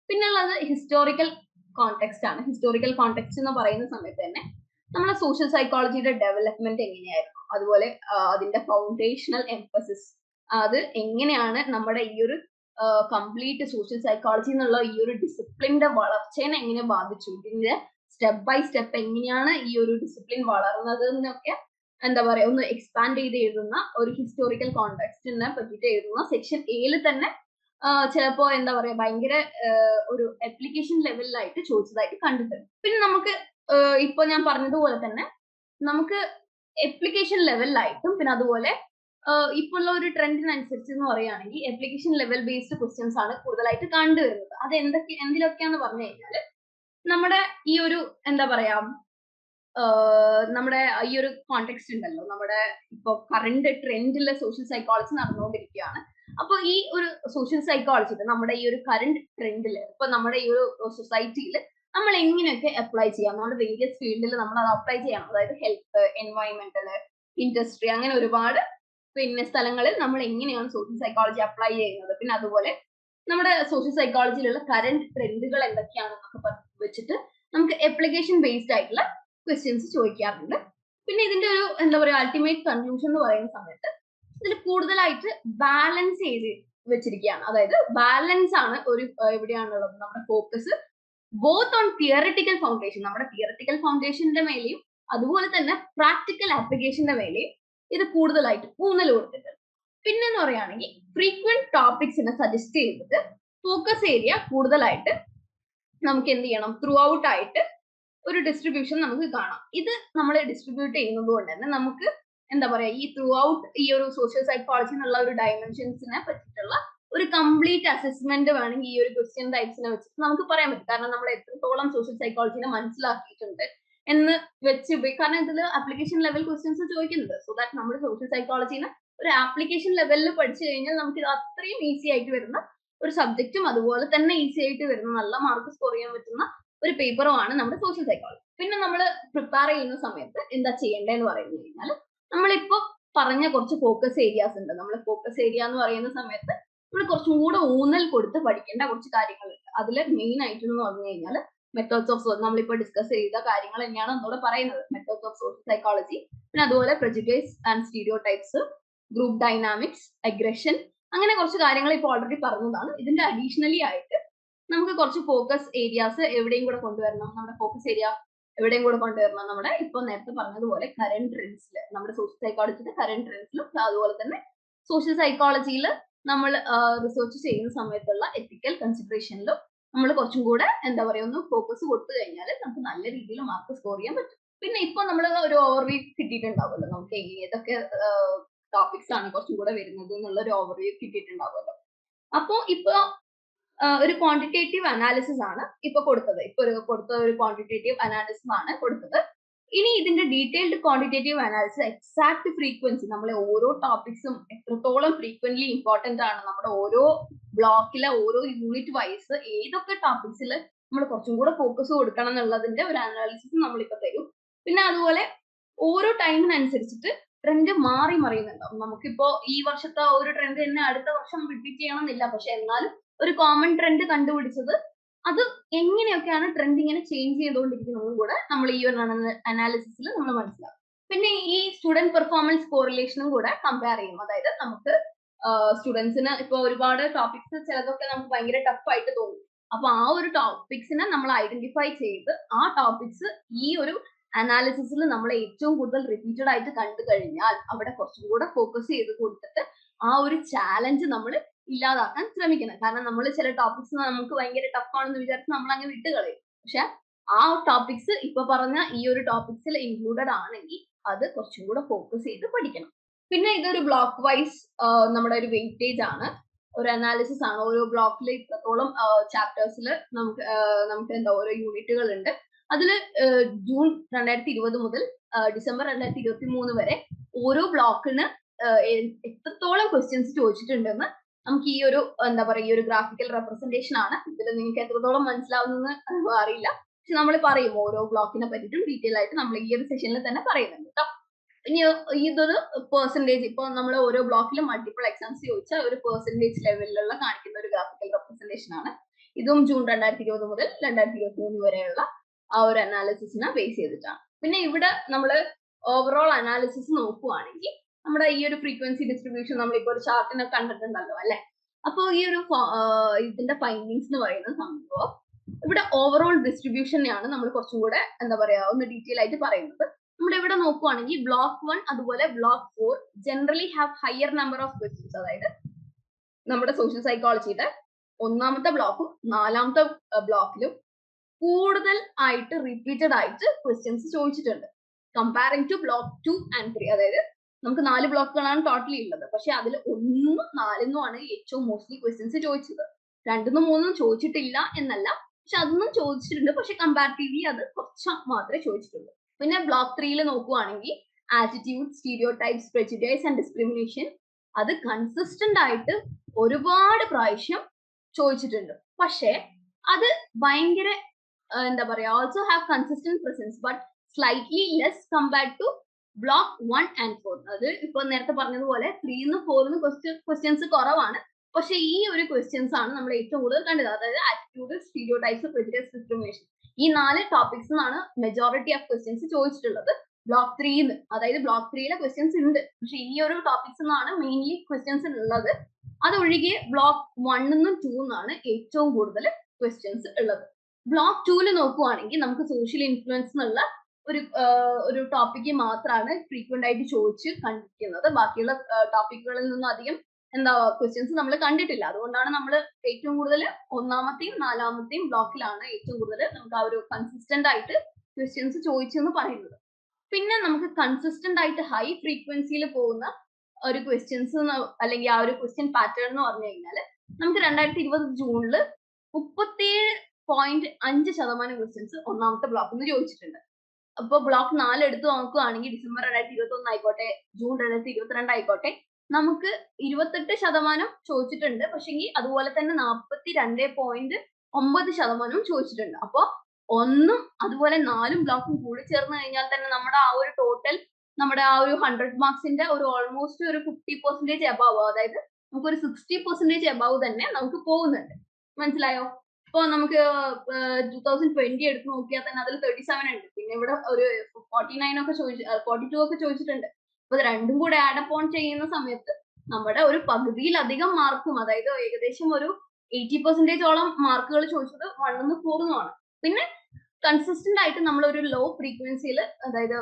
പിന്നുള്ളത് ഹിസ്റ്റോറിക്കൽ കോണ്ടെക്സ്റ്റ് ആണ്. ഹിസ്റ്റോറിക്കൽ കോണ്ടെക്സ്റ്റ് എന്ന് പറയുന്ന സമയത്ത് തന്നെ നമ്മളെ സോഷ്യൽ സൈക്കോളജിയുടെ ഡെവലപ്മെന്റ് എങ്ങനെയായിരുന്നു, അതുപോലെ അതിന്റെ ഫൗണ്ടേഷണൽ എംഫസിസ്, അത് എങ്ങനെയാണ് നമ്മുടെ ഈ ഒരു കംപ്ലീറ്റ് സോഷ്യൽ സൈക്കോളജി എന്നുള്ള ഈ ഒരു ഡിസിപ്ലിന്റെ വളർച്ചേനെ എങ്ങനെ ബാധിച്ചു, ഇതിന്റെ സ്റ്റെപ്പ് ബൈ സ്റ്റെപ്പ് എങ്ങനെയാണ് ഈ ഒരു ഡിസിപ്ലിൻ വളർന്നത് എന്നൊക്കെ എന്താ പറയാ ഒന്ന് എക്സ്പാൻഡ് ചെയ്ത് എഴുതുന്ന ഒരു ഹിസ്റ്റോറിക്കൽ കോണ്ടെക്സ്റ്റിനെ പറ്റിയിട്ട് എഴുതുന്ന സെക്ഷൻ എയിൽ തന്നെ ചിലപ്പോ എന്താ പറയാ ഭയങ്കര ഒരു അപ്ലിക്കേഷൻ ലെവലിലായിട്ട് ചോദിച്ചതായിട്ട് കണ്ടിട്ടുണ്ട്. പിന്നെ നമുക്ക് ഇപ്പൊ ഞാൻ പറഞ്ഞതുപോലെ തന്നെ നമുക്ക് അപ്ലിക്കേഷൻ ലെവലിലായിട്ടും പിന്നെ അതുപോലെ ഇപ്പൊ ഉള്ള ഒരു ട്രെൻഡിനനുസരിച്ച് എന്ന് പറയുകയാണെങ്കിൽ അപ്ലിക്കേഷൻ ലെവൽ ബേസ്ഡ് ക്വസ്റ്റ്യൻസ് ആണ് കൂടുതലായിട്ട് കണ്ടുവരുന്നത്. അത് എന്തിലൊക്കെയാന്ന് പറഞ്ഞു കഴിഞ്ഞാല് നമ്മുടെ ഈ ഒരു എന്താ പറയാ നമ്മുടെ ഈ ഒരു കോണ്ടെക്സ്റ്റ് ഉണ്ടല്ലോ, നമ്മുടെ ഇപ്പൊ കറണ്ട് ട്രെൻഡിലെ സോഷ്യൽ സൈക്കോളജി നടന്നുകൊണ്ടിരിക്കുകയാണ്. അപ്പൊ ഈ ഒരു സോഷ്യൽ സൈക്കോളജി നമ്മുടെ ഈ ഒരു കറണ്ട് ട്രെൻഡില് ഇപ്പൊ നമ്മുടെ ഈ ഒരു സൊസൈറ്റിയിൽ നമ്മൾ എങ്ങനെയൊക്കെ അപ്ലൈ ചെയ്യാം, നമ്മുടെ വേരിയസ് ഫീൽഡിൽ നമ്മൾ അത് അപ്ലൈ ചെയ്യണം. അതായത് ഹെൽത്ത്, എൻവയോൺമെന്റൽ, ഇൻഡസ്ട്രി, അങ്ങനെ ഒരുപാട് പിന്നെ സ്ഥലങ്ങളിൽ നമ്മൾ എങ്ങനെയാണ് സോഷ്യൽ സൈക്കോളജി അപ്ലൈ ചെയ്യുന്നത്, പിന്നെ അതുപോലെ നമ്മുടെ സോഷ്യൽ സൈക്കോളജിയിലുള്ള കറന്റ് ട്രെൻഡുകൾ എന്തൊക്കെയാണെന്നൊക്കെ വെച്ചിട്ട് നമുക്ക് അപ്ലിക്കേഷൻ ബേസ്ഡ് ആയിട്ടുള്ള ക്വസ്റ്റ്യൻസ് ചോദിക്കാറുണ്ട്. പിന്നെ ഇതിന്റെ ഒരു എന്താ പറയുക അൾട്ടിമേറ്റ് കൺക്ലൂഷൻ എന്ന് പറയുന്ന സമയത്ത് ഇതിൽ കൂടുതലായിട്ട് ബാലൻസ് ചെയ്ത് വെച്ചിരിക്കുകയാണ്. അതായത് ബാലൻസ് ആണ് ഒരു എവിടെയാണുള്ളത് നമ്മുടെ focus, both on theoretical foundation, നമ്മുടെ തിയറിറ്റിക്കൽ ഫൗണ്ടേഷന്റെ മേലെയും അതുപോലെ തന്നെ പ്രാക്ടിക്കൽ ആപ്ലിക്കേഷന്റെ മേലെയും ഇത് കൂടുതലായിട്ട് ഊന്നൽ കൊടുത്തിട്ടുണ്ട്. പിന്നെന്ന് പറയുകയാണെങ്കിൽ ഫ്രീക്വന്റ് ടോപ്പിക്സിനെ സജസ്റ്റ് ചെയ്തിട്ട് ഫോക്കസ് ഏരിയ കൂടുതലായിട്ട് നമുക്ക് എന്ത് ചെയ്യണം, ത്രൂ ഔട്ട് ആയിട്ട് ഒരു ഡിസ്ട്രിബ്യൂഷൻ നമുക്ക് കാണാം. ഇത് നമ്മൾ ഡിസ്ട്രിബ്യൂട്ട് ചെയ്യുന്നത് കൊണ്ട് തന്നെ നമുക്ക് എന്താ പറയാ ഈ ത്രൂ ഔട്ട് ഈ ഒരു സോഷ്യൽ സൈക്കോളജി എന്നുള്ള ഒരു ഡയമെൻഷൻസിനെ പറ്റിയിട്ടുള്ള ഒരു കംപ്ലീറ്റ് അസസ്മെന്റ് വേണമെങ്കിൽ ഈ ഒരു ക്വസ്റ്റ്യൻ ടൈപ്സിനെ വെച്ചിട്ട് നമുക്ക് പറയാൻ പറ്റും. കാരണം നമ്മൾ എത്രത്തോളം സോഷ്യൽ സൈക്കോളജിനെ മനസ്സിലാക്കിയിട്ടുണ്ട് എന്ന് വെച്ച്, കാരണം ഇതിൽ ആപ്ലിക്കേഷൻ ലെവൽ ക്വസ്റ്റ്യൻസ് ചോദിക്കുന്നുണ്ട്. സോ ദാറ്റ് നമ്മൾ സോഷ്യൽ സൈക്കോളജിനെ ഒരു ആപ്ലിക്കേഷൻ ലെവലിൽ പഠിച്ചു കഴിഞ്ഞാൽ നമുക്ക് ഇത് അത്രയും ഈസി ആയിട്ട് വരുന്ന ഒരു സബ്ജക്റ്റും അതുപോലെ തന്നെ ഈസി ആയിട്ട് വരുന്ന നല്ല മാർക്ക് സ്കോർ ചെയ്യാൻ പറ്റുന്ന ഒരു പേപ്പറുമാണ് നമ്മുടെ സോഷ്യൽ സൈക്കോളജി. പിന്നെ നമ്മൾ പ്രിപ്പയർ ചെയ്യുന്ന സമയത്ത് എന്താ ചെയ്യേണ്ടതെന്ന് പറയുന്നത് കഴിഞ്ഞാൽ നമ്മളിപ്പോ പറഞ്ഞ കുറച്ച് ഫോക്കസ് ഏരിയാസ് ഉണ്ട്. നമ്മൾ ഫോക്കസ് ഏരിയ എന്ന് പറയുന്ന സമയത്ത് നമ്മൾ കുറച്ചും കൂടെ ഊന്നൽ കൊടുത്ത് പഠിക്കേണ്ട കുറച്ച് കാര്യങ്ങളുണ്ട്. അതിൽ മെയിൻ ആയിട്ട് എന്ന് പറഞ്ഞു കഴിഞ്ഞാൽ മെത്തേഡ്സ് ഓഫ് നമ്മളിപ്പോ ഡിസ്കസ് ചെയ്ത കാര്യങ്ങൾ തന്നെയാണ് ഒന്നുകൂടെ പറയുന്നത്. മെത്തേഡ്സ് ഓഫ് സോഷ്യൽ സൈക്കോളജി, പിന്നെ അതുപോലെ prejudice and stereo types, group dynamics, aggression, അങ്ങനെ കുറച്ച് കാര്യങ്ങൾ ഇപ്പോൾ ഓൾറെഡി പറഞ്ഞതാണ്. ഇതിന്റെ അഡീഷണലി ആയിട്ട് നമുക്ക് കുറച്ച് ഫോക്കസ് ഏരിയാസ് എവിടെയും കൂടെ കൊണ്ടുവരണം. നമ്മുടെ ഫോക്കസ് ഏരിയ എവിടെയും കൂടെ കൊണ്ടുവരണം, നമ്മുടെ ഇപ്പൊ നേരത്തെ പറഞ്ഞതുപോലെ കറന്റ് ട്രെൻഡ്സിൽ, നമ്മുടെ സോഷ്യൽ സൈക്കോളജിയുടെ കറന്റ് ട്രെൻഡ്സിലും അതുപോലെ തന്നെ സോഷ്യൽ സൈക്കോളജിയിൽ നമ്മൾ റിസർച്ച് ചെയ്യുന്ന സമയത്തുള്ള എത്തിക്കൽ കൺസിഡറേഷനിലും നമ്മൾ കുറച്ചും കൂടെ എന്താ പറയാ ഒന്ന് ഫോക്കസ് കൊടുത്തു കഴിഞ്ഞാൽ നമുക്ക് നല്ല രീതിയിൽ മാർക്ക് സ്കോർ ചെയ്യാൻ പറ്റും. പിന്നെ ഇപ്പൊ നമ്മൾ ഒരു ഓവർവ്യൂ കിട്ടിയിട്ടുണ്ടാവുമല്ലോ, നമുക്ക് ഏതൊക്കെ ടോപ്പിക്സ് ആണ് കുറച്ചും കൂടെ വരുന്നത് എന്നുള്ള ഒരു ഓവർവ്യൂ കിട്ടിയിട്ടുണ്ടാവുമല്ലോ. അപ്പോ ഇപ്പൊ ഒരു ക്വാണ്ടിറ്റേറ്റീവ് അനാലിസിസ് ആണ് ഇപ്പൊ കൊടുത്തത്. ഇപ്പൊ കൊടുത്ത ഒരു ക്വാണ്ടിറ്റേറ്റീവ് അനാലിസിസ് ആണ് കൊടുത്തത്. ഇനി ഇതിന്റെ detailed quantitative analysis exact frequency, നമ്മളെ ഓരോ ടോപ്പിക്സും എത്രത്തോളം ഫ്രീക്വന്റ്ലി ഇമ്പോർട്ടന്റ് ആണ്, നമ്മുടെ ഓരോ ബ്ലോക്കിലെ ഓരോ യൂണിറ്റ് വൈസ് ഏതൊക്കെ ടോപ്പിക്സിൽ നമ്മൾ കുറച്ചും കൂടെ ഫോക്കസ് കൊടുക്കണം എന്നുള്ളതിന്റെ ഒരു അനാലിസിസ് നമ്മളിപ്പോ തരും. പിന്നെ അതുപോലെ ഓരോ ടൈമിനനുസരിച്ചിട്ട് ട്രെൻഡ് മാറി മറിയുന്നുണ്ടാവും. നമുക്കിപ്പോ ഈ വർഷത്തെ ഒരു ട്രെൻഡ് തന്നെ അടുത്ത വർഷം റിപ്പീറ്റ് ചെയ്യണമെന്നില്ല, പക്ഷെ എന്നാലും ഒരു കോമൺ ട്രെൻഡ് കണ്ടുപിടിച്ചത് അത് എങ്ങനെയൊക്കെയാണ് ട്രെൻഡ് ഇങ്ങനെ ചേഞ്ച് ചെയ്തുകൊണ്ടിരിക്കുന്നതും കൂടെ നമ്മൾ ഈ ഒരു അനാലിസിസിൽ നമ്മൾ മനസ്സിലാക്കും. പിന്നെ ഈ സ്റ്റുഡന്റ് പെർഫോമൻസ് കോറിലേഷനും കൂടെ കമ്പയർ ചെയ്യും. അതായത് നമുക്ക് സ്റ്റുഡൻസിന് ഇപ്പൊ ഒരുപാട് ടോപ്പിക്സ് ചിലതൊക്കെ നമുക്ക് ഭയങ്കര ടഫ് ആയിട്ട് തോന്നും. അപ്പൊ ആ ഒരു ടോപ്പിക്സിനെ നമ്മൾ ഐഡന്റിഫൈ ചെയ്ത് ആ ടോപ്പിക്സ് ഈ ഒരു അനാലിസിസിൽ നമ്മൾ ഏറ്റവും കൂടുതൽ റിപ്പീറ്റഡ് ആയിട്ട് കണ്ടു കഴിഞ്ഞാൽ അവിടെ കുറച്ചും കൂടെ ഫോക്കസ് ചെയ്ത് കൊടുത്തിട്ട് ആ ഒരു ചാലഞ്ച് നമ്മൾ ഇല്ലാതാക്കാൻ ശ്രമിക്കണം. കാരണം നമ്മൾ ചില ടോപ്പിക്സ് നമുക്ക് ഭയങ്കര ടഫ് ആണെന്ന് വിചാരിച്ച് നമ്മൾ അങ്ങ് വിട്ട് കളയും. പക്ഷെ ആ ടോപ്പിക്സ് ഇപ്പൊ പറഞ്ഞ ഈ ഒരു ടോപ്പിക്സിൽ ഇൻക്ലൂഡഡ് ആണെങ്കിൽ അത് കുറച്ചും കൂടെ ഫോക്കസ് ചെയ്ത് പഠിക്കണം. പിന്നെ ഇതൊരു ബ്ലോക്ക് വൈസ് നമ്മുടെ ഒരു വെയിറ്റേജ് ആണ്, ഒരു അനാലിസിസ് ആണ്. ഓരോ ബ്ലോക്കിൽ ഇത്രത്തോളം ചാപ്റ്റേഴ്സിൽ നമുക്ക് എന്താ ഓരോ യൂണിറ്റുകൾ ഉണ്ട്. അതിൽ ജൂൺ 2020 മുതൽ ഡിസംബർ 2023 വരെ ഓരോ ബ്ലോക്കിന് എത്രത്തോളം ക്വസ്റ്റ്യൻസ് ചോദിച്ചിട്ടുണ്ടെന്ന് നമുക്ക് ഈ ഒരു എന്താ പറയുക ഈ ഒരു ഗ്രാഫിക്കൽ റെപ്രസെന്റേഷൻ ആണ്. ഇതിൽ നിങ്ങൾക്ക് എത്രത്തോളം മനസ്സിലാവുന്നെന്ന് അറിയില്ല, പക്ഷെ നമ്മൾ പറയും ഓരോ ബ്ലോക്കിനെ പറ്റിയിട്ടും ഡീറ്റെയിൽ ആയിട്ട് നമ്മൾ ഈ ഒരു സെഷനിൽ തന്നെ പറയുന്നുണ്ട് കേട്ടോ. ഇനി ഇതൊരു പെർസെന്റേജ്, ഇപ്പൊ നമ്മൾ ഓരോ ബ്ലോക്കിലും മൾട്ടിപ്പിൾ എക്സാംസ് ചോദിച്ചാൽ ഒരു പെർസെന്റേജ് ലെവലിലുള്ള കാണിക്കുന്ന ഒരു ഗ്രാഫിക്കൽ റെപ്രസെന്റേഷൻ ആണ്. ഇതും ജൂൺ 2020 മുതൽ 2023 വരെയുള്ള ആ ഒരു അനാലിസിസിനെ ബേസ് ചെയ്തിട്ടാണ്. പിന്നെ ഇവിടെ നമ്മൾ ഓവറോൾ അനാലിസിസ് നോക്കുവാണെങ്കിൽ നമ്മുടെ ഈ ഒരു ഫ്രീക്വൻസി ഡിസ്ട്രിബ്യൂഷൻ നമ്മളിപ്പോ ഒരു ചാർട്ടിനെ കണ്ടിട്ടുണ്ടല്ലോ അല്ലെ. അപ്പോൾ ഈ ഒരു ഇതിന്റെ ഫൈൻഡിങ്സ് എന്ന് പറയുന്ന സംഭവം ഇവിടെ ഓവറോൾ ഡിസ്ട്രിബ്യൂഷനെയാണ് നമ്മൾ കുറച്ചും കൂടെ എന്താ പറയാ ഒന്ന് ഡീറ്റെയിൽ ആയിട്ട് പറയുന്നത്. നമ്മൾ ഇവിടെ നോക്കുവാണെങ്കിൽ ബ്ലോക്ക് 1 അതുപോലെ block 4 generally have higher number of questions. അതായത് നമ്മുടെ സോഷ്യൽ സൈക്കോളജിയുടെ ഒന്നാമത്തെ ബ്ലോക്കും നാലാമത്തെ ബ്ലോക്കിലും കൂടുതൽ ആയിട്ട് റിപ്പീറ്റഡ് ആയിട്ട് ക്വസ്റ്റ്യൻസ് ചോദിച്ചിട്ടുണ്ട് കമ്പാരിങ് ടു ബ്ലോക്ക് 2 and 3. അതായത് നമുക്ക് 4 ബ്ലോക്കുകളാണ് ടോട്ടലി ഉള്ളത്, പക്ഷെ അതിൽ 1 4 ആണ് ഏറ്റവും മോസ്റ്റ്ലി ക്വസ്റ്റ്യൻസ് ചോദിച്ചത്. 2 3 ചോദിച്ചിട്ടില്ല എന്നല്ല, പക്ഷെ അതൊന്നും ചോദിച്ചിട്ടുണ്ട്, പക്ഷെ കമ്പാരിറ്റീവ്ലി അത് കുറച്ച് മാത്രമേ ചോദിച്ചിട്ടുള്ളൂ. പിന്നെ ബ്ലോക്ക് 3 നോക്കുവാണെങ്കിൽ attitude, stereotypes, prejudice and discrimination അത് കൺസിസ്റ്റന്റ് ആയിട്ട് ഒരുപാട് പ്രാവശ്യം ചോദിച്ചിട്ടുണ്ട്. പക്ഷെ അത് ഭയങ്കര എന്താ പറയാ also have consistent presence but slightly less compared to block 1 and 4. അത് ഇപ്പൊ നേരത്തെ പറഞ്ഞതുപോലെ 3 4 ക്വസ്റ്റ്യൻസ് കുറവാണ്, പക്ഷെ ഈ ഒരു ക്വസ്റ്റ്യൻസ് ആണ് നമ്മൾ ഏറ്റവും കൂടുതൽ കണ്ടത്. അതായത് ആറ്റിറ്റ്യൂഡ്, സ്റ്റീരിയോടൈപ്സ്, പ്രെജുഡൈസ്, ഡിസ്ക്രിമിനേഷൻ ഈ 4 ടോപ്പിക്സ് ആണ് മെജോറിറ്റി ഓഫ് ക്വസ്റ്റ്യൻസ് ചോദിച്ചിട്ടുള്ളത് ബ്ലോക്ക് 3. അതായത് ബ്ലോക്ക് 3 ക്വസ്റ്റ്യൻസ് ഉണ്ട്, പക്ഷെ ഈ ഒരു ടോപ്പിക്സ് ആണ് മെയിൻലി ക്വസ്റ്റ്യൻസ് ഉള്ളത്. അതൊഴികെ ബ്ലോക്ക് 1 2 ഏറ്റവും കൂടുതൽ ക്വസ്റ്റ്യൻസ് ഉള്ളത്. ബ്ലോക്ക് 2 നോക്കുവാണെങ്കിൽ നമുക്ക് സോഷ്യൽ ഇൻഫ്ലുവൻസ് എന്നുള്ള ഒരു ടോപ്പിക്ക് മാത്രമാണ് ഫ്രീക്വന്റ് ആയിട്ട് ചോദിച്ച് കണ്ടിരിക്കുന്നത്. ബാക്കിയുള്ള ടോപ്പിക്കുകളിൽ നിന്നും അധികം എന്താ ക്വസ്റ്റ്യൻസ് നമ്മൾ കണ്ടിട്ടില്ല. അതുകൊണ്ടാണ് നമ്മൾ ഏറ്റവും കൂടുതൽ ഒന്നാമത്തെയും നാലാമത്തെയും ബ്ലോക്കിലാണ് ഏറ്റവും കൂടുതൽ നമുക്ക് ആ ഒരു കൺസിസ്റ്റന്റ് ആയിട്ട് ക്വസ്റ്റ്യൻസ് ചോദിച്ചെന്ന് പറയുന്നത്. പിന്നെ നമുക്ക് കൺസിസ്റ്റന്റ് ആയിട്ട് ഹൈ ഫ്രീക്വൻസിയിൽ പോകുന്ന ഒരു ക്വസ്റ്റ്യൻസ് അല്ലെങ്കിൽ ആ ഒരു ക്വസ്റ്റ്യൻ പാറ്റേൺ എന്ന് പറഞ്ഞു കഴിഞ്ഞാൽ നമുക്ക് 2020 ജൂണിൽ 37.5% ക്വസ്റ്റ്യൻസ് ഒന്നാമത്തെ ബ്ലോക്കിൽ നിന്ന് ചോദിച്ചിട്ടുണ്ട്. അപ്പൊ ബ്ലോക്ക് 4 എടുത്ത് നോക്കുകയാണെങ്കിൽ ഡിസംബർ 2021 ആയിക്കോട്ടെ ജൂൺ 2022 ആയിക്കോട്ടെ നമുക്ക് 28% ചോദിച്ചിട്ടുണ്ട്. പക്ഷെങ്കിൽ അതുപോലെ തന്നെ 42.9% ചോദിച്ചിട്ടുണ്ട്. അപ്പൊ 1 അതുപോലെ 4 ബ്ലോക്കും കൂടി ചേർന്ന് കഴിഞ്ഞാൽ തന്നെ നമ്മുടെ ആ ഒരു ടോട്ടൽ നമ്മുടെ ആ ഒരു 100 മാർക്സിന്റെ ഒരു ഓൾമോസ്റ്റ് ഒരു 50% എബവ്, അതായത് നമുക്ക് ഒരു 60% എബവ് തന്നെ നമുക്ക് പോകുന്നുണ്ട്. മനസ്സിലായോ? ഇപ്പൊ നമുക്ക് 2020 എടുത്ത് നോക്കിയാൽ തന്നെ അതിൽ 37 ഉണ്ട്. പിന്നെ ഇവിടെ ഒരു 49 ഒക്കെ 42 ഒക്കെ ചോദിച്ചിട്ടുണ്ട്. അപ്പൊ ഇത് രണ്ടും കൂടെ ആഡപ്പ് ഓൺ ചെയ്യുന്ന സമയത്ത് നമ്മുടെ ഒരു പകുതിയിലധികം മാർക്കും, അതായത് ഏകദേശം ഒരു 80% മാർക്കുകൾ ചോദിച്ചത് 1 4 ആണ്. പിന്നെ കൺസിസ്റ്റന്റ് ആയിട്ട് നമ്മൾ ഒരു ലോ ഫ്രീക്വൻസിയിൽ, അതായത്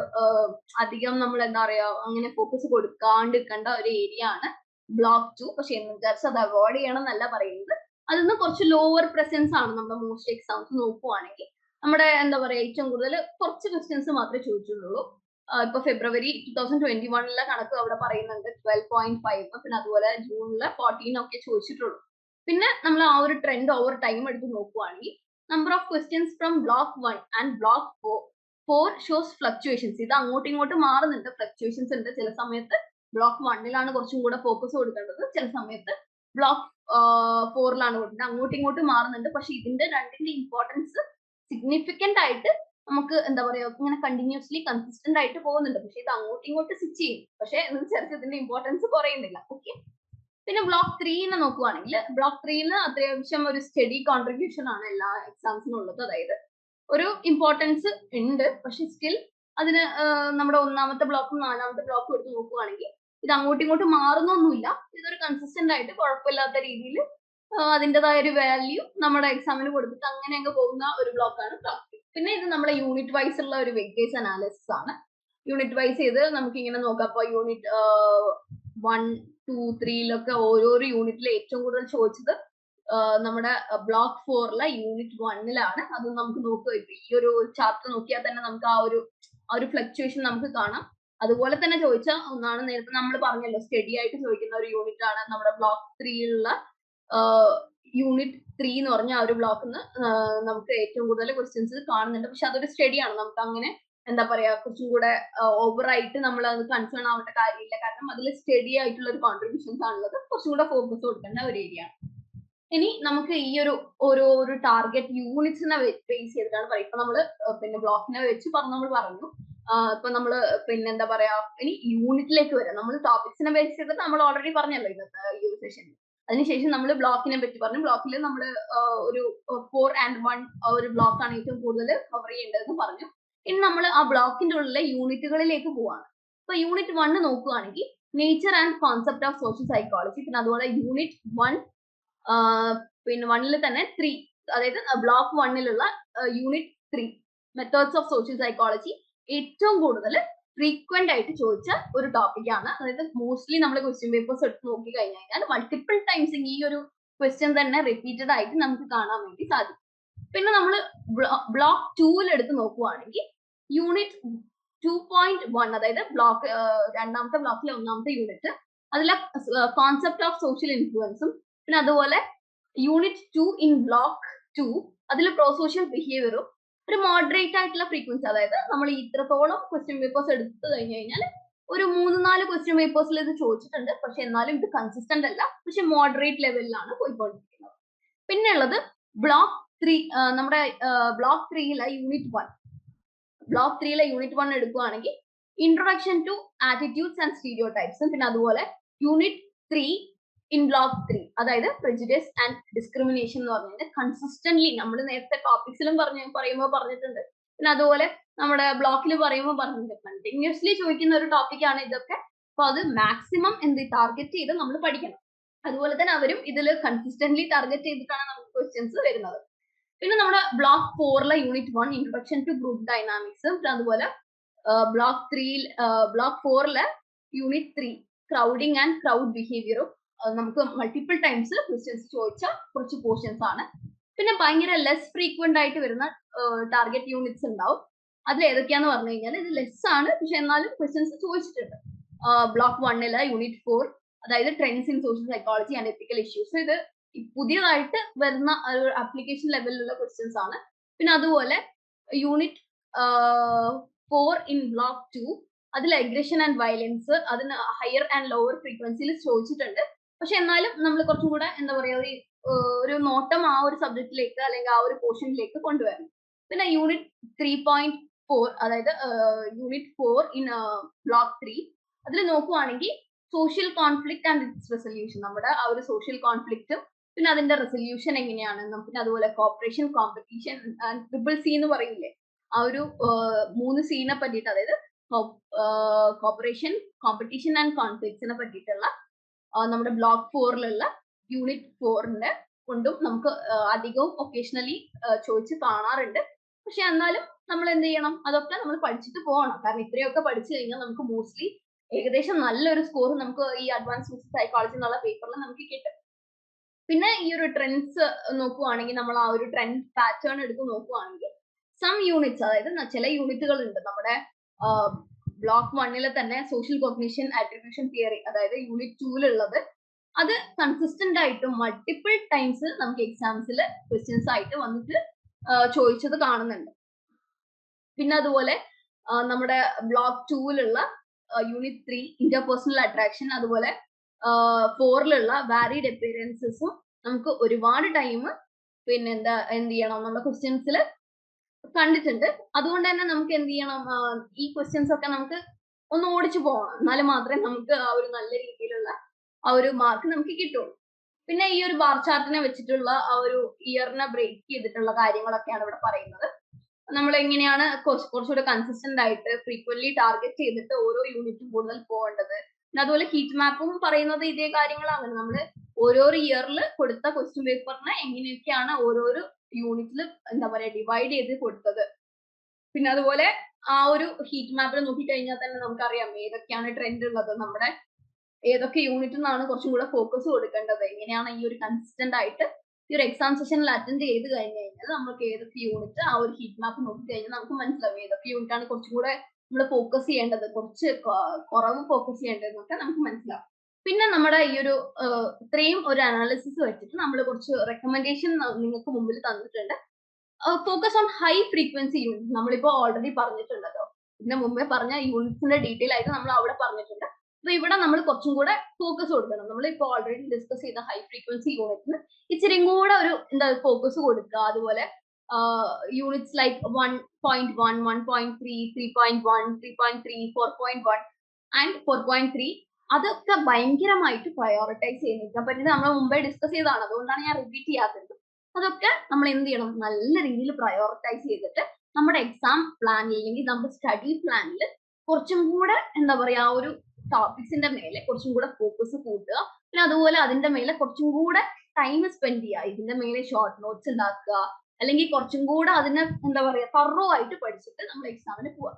അധികം നമ്മൾ എന്താ പറയാ അങ്ങനെ ഫോക്കസ് കൊടുക്കാണ്ടിരിക്കേണ്ട ഒരു ഏരിയ ആണ് ബ്ലോക്ക് 2. പക്ഷെ എന്ന് വിചാരിച്ച് അത് അവോയ്ഡ് ചെയ്യണം എന്നല്ല പറയുന്നത്. അതിന്ന് കുറച്ച് ലോവർ പ്രസൻസ് ആണ് നമ്മുടെ മോസ്റ്റ് എക്സാംസ് നോക്കുവാണെങ്കിൽ. നമ്മുടെ എന്താ പറയാ ഏറ്റവും കൂടുതൽ കുറച്ച് ക്വസ്റ്റ്യൻസ് മാത്രമേ ചോദിച്ചിട്ടുള്ളൂ. ഇപ്പൊ ഫെബ്രുവരി 2021 കണക്ക് അവിടെ പറയുന്നുണ്ട് 12.5, പിന്നെ അതുപോലെ ജൂണില് 14 ഒക്കെ ചോദിച്ചിട്ടുള്ളൂ. പിന്നെ നമ്മൾ ആ ഒരു ട്രെൻഡ് ഓവർ ടൈം എടുത്ത് നോക്കുവാണെങ്കിൽ number of questions from block 1 and block 4 shows fluctuations. ഇത് അങ്ങോട്ടും ഇങ്ങോട്ടും മാറുന്നുണ്ട്, ഫ്ലക്ച്വേഷൻസ് ഉണ്ട്. ചില സമയത്ത് ബ്ലോക്ക് 1 കുറച്ചും കൂടെ ഫോക്കസ് കൊടുക്കേണ്ടത്, ചില സമയത്ത് ബ്ലോക്ക് 4 കൊടുക്കുന്നത്. അങ്ങോട്ടും ഇങ്ങോട്ടും മാറുന്നുണ്ട്. പക്ഷെ ഇതിന്റെ രണ്ടിന്റെ ഇമ്പോർട്ടൻസ് സിഗ്നിഫിക്കന്റ് ആയിട്ട് നമുക്ക് എന്താ പറയാ ഇങ്ങനെ കണ്ടിന്യൂസ്ലി കൺസിസ്റ്റന്റ് ആയിട്ട് പോകുന്നുണ്ട്. പക്ഷെ ഇത് അങ്ങോട്ടും ഇങ്ങോട്ടും സ്വിച്ച് ചെയ്യും, പക്ഷെ ചെറുപ്പം ഇതിന്റെ ഇമ്പോർട്ടൻസ് കുറയുന്നില്ല. ഓക്കെ. പിന്നെ ബ്ലോക്ക് 3 നോക്കുവാണെങ്കിൽ ബ്ലോക്ക് 3 അത്യാവശ്യം ഒരു സ്റ്റഡി കോൺട്രിബ്യൂഷൻ ആണ് എല്ലാ എക്സാംസിനും ഉള്ളത്. അതായത് ഒരു ഇമ്പോർട്ടൻസ് ഉണ്ട്, പക്ഷെ സ്റ്റിൽ അതിന് നമ്മുടെ ഒന്നാമത്തെ ബ്ലോക്കും നാലാമത്തെ ബ്ലോക്കും എടുത്ത് നോക്കുവാണെങ്കിൽ ഇത് അങ്ങോട്ടും ഇങ്ങോട്ടും മാറുന്നൊന്നുമില്ല. ഇതൊരു കൺസിസ്റ്റന്റ് ആയിട്ട് കുഴപ്പമില്ലാത്ത രീതിയിൽ അതിൻ്റെതായ ഒരു വാല്യൂ നമ്മുടെ എക്സാമിന് കൊടുത്തിട്ട് അങ്ങനെ അങ്ങ് പോകുന്ന ഒരു ബ്ലോക്കാണ് ബ്ലോക്ക് 3. പിന്നെ ഇത് നമ്മുടെ യൂണിറ്റ് വൈസ് ഉള്ള ഒരു വെയിറ്റേജ് അനാലിസിസ് ആണ്. യൂണിറ്റ് വൈസ് ചെയ്ത് നമുക്ക് ഇങ്ങനെ നോക്കാം. അപ്പൊ യൂണിറ്റ് 1 2 3 ഓരോരോ യൂണിറ്റിൽ ഏറ്റവും കൂടുതൽ ചോദിച്ചത് നമ്മുടെ ബ്ലോക്ക് 4 യൂണിറ്റ് 1 അത് നമുക്ക് നോക്കുക. ഈ ഒരു ചാപ്റ്റർ നോക്കിയാൽ തന്നെ നമുക്ക് ആ ഒരു ഫ്ലക്ച്വേഷൻ നമുക്ക് കാണാം. അതുപോലെ തന്നെ ചോദിച്ച ഒന്നാണ് നേരത്തെ നമ്മൾ പറഞ്ഞല്ലോ, സ്റ്റഡി ആയിട്ട് ചോദിക്കുന്ന ഒരു യൂണിറ്റ് ആണ് നമ്മുടെ ബ്ലോക്ക് 3 യൂണിറ്റ് 3 എന്ന് പറഞ്ഞ ആ ഒരു ബ്ലോക്കിൽ നിന്ന് നമുക്ക് ഏറ്റവും കൂടുതൽ ക്വസ്റ്റ്യൻസ് കാണുന്നുണ്ട്. പക്ഷെ അതൊരു സ്റ്റഡിയാണ്, നമുക്ക് അങ്ങനെ എന്താ പറയാ കുറച്ചും കൂടെ ഓവറായിട്ട് നമ്മൾ അത് കൺസേൺ ആവേണ്ട കാര്യമില്ല. കാരണം അതിൽ സ്റ്റഡി ആയിട്ടുള്ള ഒരു കോൺട്രിബ്യൂഷൻസ് ആണുള്ളത്. കുറച്ചും കൂടെ ഫോക്കസ് കൊടുക്കേണ്ട ഒരു ഏരിയ ആണ്. ഇനി നമുക്ക് ഈ ഒരു ടാർഗറ്റ് യൂണിറ്റ്സിനെ ബേസ് ചെയ്തിട്ടാണ് പറയുക. ഇപ്പൊ നമ്മള് പിന്നെ ബ്ലോക്കിനെ വെച്ച് നമ്മൾ പറഞ്ഞു. ഇപ്പൊ നമ്മള് പിന്നെ എന്താ പറയാ ഇനി യൂണിറ്റിലേക്ക് വരാം. നമ്മൾ ടോപ്പിക്സിനെ ബേസ് ചെയ്തിട്ട് നമ്മൾ ഓൾറെഡി പറഞ്ഞല്ലോ ഇന്നത്തെ ഈ ഒരു സെഷനിൽ. അതിനുശേഷം നമ്മൾ ബ്ലോക്കിനെ പറ്റി പറഞ്ഞു. ബ്ലോക്കിൽ നമ്മൾ ഒരു 4 and 1 ഒരു ബ്ലോക്കാണ് ഏറ്റവും കൂടുതൽ കവർ ചെയ്യേണ്ടതെന്ന് പറഞ്ഞു. ഇനി നമ്മൾ ആ ബ്ലോക്കിന്റെ ഉള്ളിലെ യൂണിറ്റുകളിലേക്ക് പോവാണ്. ഇപ്പൊ യൂണിറ്റ് 1 നോക്കുകയാണെങ്കിൽ nature and concept of social psychology, പിന്നെ അതുപോലെ യൂണിറ്റ് 1 പിന്നെ 1 തന്നെ 3, അതായത് block 1 unit 3 methods of social psychology ഏറ്റവും കൂടുതൽ ഫ്രീക്വന്റ് ആയിട്ട് ചോദിച്ച ഒരു ടോപ്പിക് ആണ്. അതായത് മോസ്റ്റ്ലി നമ്മൾ ക്വസ്റ്റ്യൻ പേപ്പേഴ്സ് എടുത്ത് നോക്കി കഴിഞ്ഞാൽ മൾട്ടിപ്പിൾ ടൈംസ് ഈ ഒരു ക്വസ്റ്റ്യൻ തന്നെ റിപ്പീറ്റഡ് ആയിട്ട് നമുക്ക് കാണാൻ വേണ്ടി സാധിക്കും. പിന്നെ നമ്മൾ ബ്ലോക്ക് 2 എടുത്ത് നോക്കുവാണെങ്കിൽ യൂണിറ്റ് 2.1, അതായത് ബ്ലോക്ക് രണ്ടാമത്തെ ബ്ലോക്കിലെ ഒന്നാമത്തെ യൂണിറ്റ്, അതിലെ കോൺസെപ്റ്റ് ഓഫ് സോഷ്യൽ ഇൻഫ്ലുവൻസും, പിന്നെ അതുപോലെ യൂണിറ്റ് 2 ഇൻ ബ്ലോക്ക് 2 അതിൽ പ്രോ സോഷ്യൽ ബിഹേവിയറും ഒരു മോഡറേറ്റ് ആയിട്ടുള്ള ഫ്രീക്വൻസി, അതായത് നമ്മൾ ഇത്രത്തോളം ക്വസ്റ്റ്യൻ പേപ്പേഴ്സ് എടുത്തു കഴിഞ്ഞാൽ ഒരു 3-4 ക്വസ്റ്റ്യൻ പേപ്പേഴ്സിൽ ഇത് ചോദിച്ചിട്ടുണ്ട്. പക്ഷെ എന്നാലും ഇത് കൺസിസ്റ്റന്റ് അല്ല, പക്ഷെ മോഡറേറ്റ് ലെവലിലാണ് പോയിക്കൊണ്ടിരിക്കുന്നത്. പിന്നെ ഉള്ളത് ബ്ലോക്ക് 3, നമ്മുടെ ബ്ലോക്ക് 3 യൂണിറ്റ് 1. ബ്ലോക്ക് 3 യൂണിറ്റ് 1 എടുക്കുകയാണെങ്കിൽ ഇൻട്രൊഡക്ഷൻ ടു ആറ്റിറ്റ്യൂഡ്സ് ആൻഡ് സ്റ്റീരിയോ ടൈപ്സും, പിന്നെ അതുപോലെ യൂണിറ്റ് 3 ഇൻ ബ്ലോക്ക് 3, അതായത് പ്രെജുഡിസ് ആൻഡ് ഡിസ്ക്രിമിനേഷൻ എന്ന് പറഞ്ഞാൽ കൺസിസ്റ്റന്റ്ലി നമ്മൾ നേരത്തെ ടോപ്പിക്സിലും പറയുമ്പോൾ പറഞ്ഞിട്ടുണ്ട്. പിന്നെ അതുപോലെ നമ്മുടെ ബ്ലോക്കിൽ പറയുമ്പോൾ പറഞ്ഞിട്ടുണ്ട്. കണ്ടിന്യൂസ്ലി ചോദിക്കുന്ന ഒരു ടോപ്പിക് ആണ് ഇതൊക്കെ. അപ്പൊ അത് മാക്സിമം ടാർഗറ്റ് ചെയ്ത് നമ്മൾ പഠിക്കണം. അതുപോലെ തന്നെ അവരും ഇതിൽ കൺസിസ്റ്റന്റ്ലി ടാർഗറ്റ് ചെയ്തിട്ടാണ് നമുക്ക് ക്വസ്റ്റ്യൻസ് വരുന്നത്. പിന്നെ നമ്മുടെ block 4 unit 1 introduction to group ഡൈനാമിക്സും, പിന്നെ അതുപോലെ block 4 unit 3 crowding and crowd ബിഹേവിയറും നമുക്ക് മൾട്ടിപ്പിൾ ടൈംസ് ക്വസ്റ്റ്യൻസ് ചോദിച്ച കുറച്ച് പോർഷൻസ് ആണ്. പിന്നെ ഭയങ്കര ലെസ് ഫ്രീക്വന്റ് ആയിട്ട് വരുന്ന ടാർഗറ്റ് യൂണിറ്റ്സ് ഉണ്ടാവും. അതിൽ ഏതൊക്കെയാന്ന് പറഞ്ഞു കഴിഞ്ഞാൽ ഇത് ലെസ് ആണ്, പക്ഷെ എന്നാലും ക്വസ്റ്റ്യൻസ് ചോദിച്ചിട്ടുണ്ട്. ബ്ലോക്ക് 1 യൂണിറ്റ് 4, അതായത് trends in social psychology and ethical issues. ഇത് പുതിയതായിട്ട് വരുന്ന ഒരു ആപ്ലിക്കേഷൻ ലെവലിലുള്ള ക്വസ്റ്റ്യൻസ് ആണ്. പിന്നെ അതുപോലെ യൂണിറ്റ് 4 ഇൻ ബ്ലോക്ക് 2 അതിൽ അഗ്രഷൻ ആൻഡ് വയലൻസ്, അതിന് ഹയർ ആൻഡ് ലോവർ ഫ്രീക്വൻസിയിൽ ചോദിച്ചിട്ടുണ്ട്. പക്ഷെ എന്നാലും നമ്മൾ കുറച്ചും കൂടെ എന്താ പറയാ ഒരു നോട്ടം ആ ഒരു സബ്ജക്റ്റിലേക്ക് അല്ലെങ്കിൽ ആ ഒരു പോർഷനിലേക്ക് കൊണ്ടുവരണം. പിന്നെ യൂണിറ്റ് 3.4, അതായത് യൂണിറ്റ് 4 ഇൻ ബ്ലോക്ക് 3 അതിൽ നോക്കുവാണെങ്കിൽ social conflict and it's resolution, നമ്മുടെ ആ ഒരു സോഷ്യൽ കോൺഫ്ലിക്റ്റും പിന്നെ അതിന്റെ റെസൊല്യൂഷൻ എങ്ങനെയാണ്, പിന്നെ അതുപോലെ കോപ്പറേഷൻ, കോമ്പറ്റീഷൻ, ട്രിപ്പിൾ സി എന്ന് പറയില്ലേ, ആ ഒരു 3 സീനെ പറ്റിയിട്ട്, അതായത് കോപ്പറേഷൻ, കോമ്പറ്റീഷൻ ആൻഡ് കോൺഫ്ലിക്ട്സിനെ പറ്റിയിട്ടുള്ള നമ്മുടെ ബ്ലോക്ക് 4 യൂണിറ്റ് 4 കൊണ്ടും നമുക്ക് അധികവും ഒക്കേഷണലി ചോദിച്ച് കാണാറുണ്ട്. പക്ഷെ എന്നാലും നമ്മൾ എന്ത് ചെയ്യണം, അതൊക്കെ നമ്മൾ പഠിച്ചിട്ട് പോകണം. കാരണം ഇത്രയൊക്കെ പഠിച്ചു കഴിഞ്ഞാൽ നമുക്ക് മോസ്റ്റ്ലി ഏകദേശം നല്ലൊരു സ്കോർ നമുക്ക് ഈ അഡ്വാൻസ് സോഷ്യൽ സൈക്കോളജി എന്നുള്ള പേപ്പറിൽ നമുക്ക് കിട്ടും. പിന്നെ ഈ ഒരു ട്രെൻഡ്സ് നോക്കുവാണെങ്കിൽ നമ്മൾ ആ ഒരു ട്രെൻഡ് പാറ്റേൺ എടുത്ത് നോക്കുവാണെങ്കിൽ സം യൂണിറ്റ്സ്, അതായത് ചില യൂണിറ്റുകൾ ഉണ്ട് നമ്മുടെ ബ്ലോക്ക് 1 തന്നെ സോഷ്യൽ കോഗ്നിഷൻ ആട്രിബ്യൂഷൻ തിയറി, അതായത് യൂണിറ്റ് 2 അത് കൺസിസ്റ്റന്റ് ആയിട്ട് മൾട്ടിപ്പിൾ ടൈംസ് നമുക്ക് എക്സാംസിൽ ക്വസ്റ്റ്യൻസ് ആയിട്ട് വന്നിട്ട് ചോദിച്ചത് കാണുന്നുണ്ട്. പിന്നെ അതുപോലെ നമ്മുടെ ബ്ലോക്ക് 2 യൂണിറ്റ് 3 ഇന്റർപേഴ്സണൽ അട്രാക്ഷൻ, അതുപോലെ 4 വാരിഡ് അപ്പിയറൻസസും നമുക്ക് ഒരുപാട് ടൈം പിന്നെ എന്ത് ചെയ്യണം, നമ്മുടെ ക്വസ്റ്റ്യൻസിൽ കണ്ടിട്ടുണ്ട്. അതുകൊണ്ട് തന്നെ നമുക്ക് എന്ത് ചെയ്യണം, ഈ ക്വസ്റ്റ്യൻസ് ഒക്കെ നമുക്ക് ഒന്ന് ഓടിച്ചു പോകണം. എന്നാലും മാത്രമേ നമുക്ക് ആ ഒരു നല്ല രീതിയിലുള്ള ആ ഒരു മാർക്ക് നമുക്ക് കിട്ടുള്ളൂ. പിന്നെ ഈ ഒരു ബാർ ചാർട്ടിനെ വെച്ചിട്ടുള്ള ആ ഒരു ഇയറിനെ ബ്രേക്ക് ചെയ്തിട്ടുള്ള കാര്യങ്ങളൊക്കെയാണ് ഇവിടെ പറയുന്നത്. നമ്മൾ എങ്ങനെയാണ് കുറച്ചുകൂടെ കൺസിസ്റ്റന്റ് ആയിട്ട് ഫ്രീക്വന്റ്ലി ടാർഗറ്റ് ചെയ്തിട്ട് ഓരോ യൂണിറ്റും കൂടുതൽ പോകേണ്ടത്. പിന്നെ അതുപോലെ ഹീറ്റ് മാപ്പും പറയുന്നത് ഇതേ കാര്യങ്ങളാണ്. നമ്മൾ ഓരോരോ ഇയറിൽ കൊടുത്ത ക്വസ്റ്റ്യൻ പേപ്പറിനെ എങ്ങനെയൊക്കെയാണ് ഓരോരോ യൂണിറ്റിൽ എന്താ പറയാ ഡിവൈഡ് ചെയ്ത് കൊടുത്തത്. പിന്നെ അതുപോലെ ആ ഒരു ഹീറ്റ് മാപ്പിൽ നോക്കിക്കഴിഞ്ഞാൽ തന്നെ നമുക്കറിയാം ഏതൊക്കെയാണ് ട്രെൻഡ് ഉള്ളത്, നമ്മുടെ ഏതൊക്കെ യൂണിറ്റിൽ നിന്നാണ് കുറച്ചും കൂടെ ഫോക്കസ് കൊടുക്കേണ്ടത്, എങ്ങനെയാണ് ഈ ഒരു കൺസിസ്റ്റന്റ് ആയിട്ട് ഈ ഒരു എക്സാം സെഷനിൽ അറ്റൻഡ് ചെയ്ത് കഴിഞ്ഞു കഴിഞ്ഞാൽ നമുക്ക് ഏതൊക്കെ യൂണിറ്റ് ആ ഒരു ഹീറ്റ് മാപ്പ് നോക്കി കഴിഞ്ഞാൽ നമുക്ക് മനസ്സിലാവും ഏതൊക്കെ യൂണിറ്റ് ആണ് കുറച്ചും കൂടെ നമ്മൾ ഫോക്കസ് ചെയ്യേണ്ടത്, കുറച്ച് കുറവ് ഫോക്കസ് ചെയ്യേണ്ടതെന്നൊക്കെ നമുക്ക് മനസ്സിലാവും. പിന്നെ നമ്മുടെ ഈ ഒരു ഇത്രയും ഒരു അനാലിസിസ് വെച്ചിട്ട് നമ്മൾ കുറച്ച് റെക്കമെൻഡേഷൻ നിങ്ങൾക്ക് മുമ്പിൽ തന്നിട്ടുണ്ട്. Focus on high frequency unit നമ്മളിപ്പോ ഓൾറെഡി പറഞ്ഞിട്ടുണ്ടല്ലോ. ഇതിന് മുമ്പേ പറഞ്ഞ യൂണിറ്റ്സിന്റെ ഡീറ്റെയിൽ ആയിട്ട് നമ്മൾ അവിടെ പറഞ്ഞിട്ടുണ്ട്. അപ്പൊ ഇവിടെ നമ്മൾ കുറച്ചും കൂടെ ഫോക്കസ് കൊടുക്കണം. നമ്മൾ ഇപ്പോൾ ഓൾറെഡി ഡിസ്കസ് ചെയ്ത ഹൈ ഫ്രീക്വൻസി യൂണിറ്റിന് ഇച്ചിരി കൂടെ ഒരു എന്താ ഫോക്കസ് കൊടുക്കുക. അതുപോലെ യൂണിറ്റ്സ് ലൈക്ക് 1.1, 1.3, 3.1, 3.3, 4.1 ആൻഡ് 4.3 അതൊക്കെ ഭയങ്കരമായിട്ട് പ്രയോറിറ്റൈസ് ചെയ്യുന്നത് പറ്റി നമ്മൾ മുമ്പേ ഡിസ്കസ് ചെയ്തതാണ്. അതുകൊണ്ടാണ് ഞാൻ റിപ്പീറ്റ് ചെയ്യാത്തത്. അതൊക്കെ നമ്മൾ എന്ത് ചെയ്യണം, നല്ല രീതിയിൽ പ്രയോറിറ്റൈസ് ചെയ്തിട്ട് നമ്മുടെ എക്സാം പ്ലാനിൽ അല്ലെങ്കിൽ നമ്മുടെ സ്റ്റഡി പ്ലാനിൽ കുറച്ചും കൂടെ എന്താ പറയാ ഒരു ടോപ്പിക്സിന്റെ മേലെ കുറച്ചും കൂടെ ഫോക്കസ് കൂട്ടുക. പിന്നെ അതുപോലെ അതിന്റെ മേലെ കുറച്ചും കൂടെ ടൈം സ്പെൻഡ് ചെയ്യുക. ഇതിന്റെ മേലെ ഷോർട്ട് നോട്ട്സ് ഉണ്ടാക്കുക, അല്ലെങ്കിൽ കുറച്ചും കൂടെ അതിനെ എന്താ പറയാ തറോ ആയിട്ട് പഠിച്ചിട്ട് നമ്മൾ എക്സാമിന് പോവുക.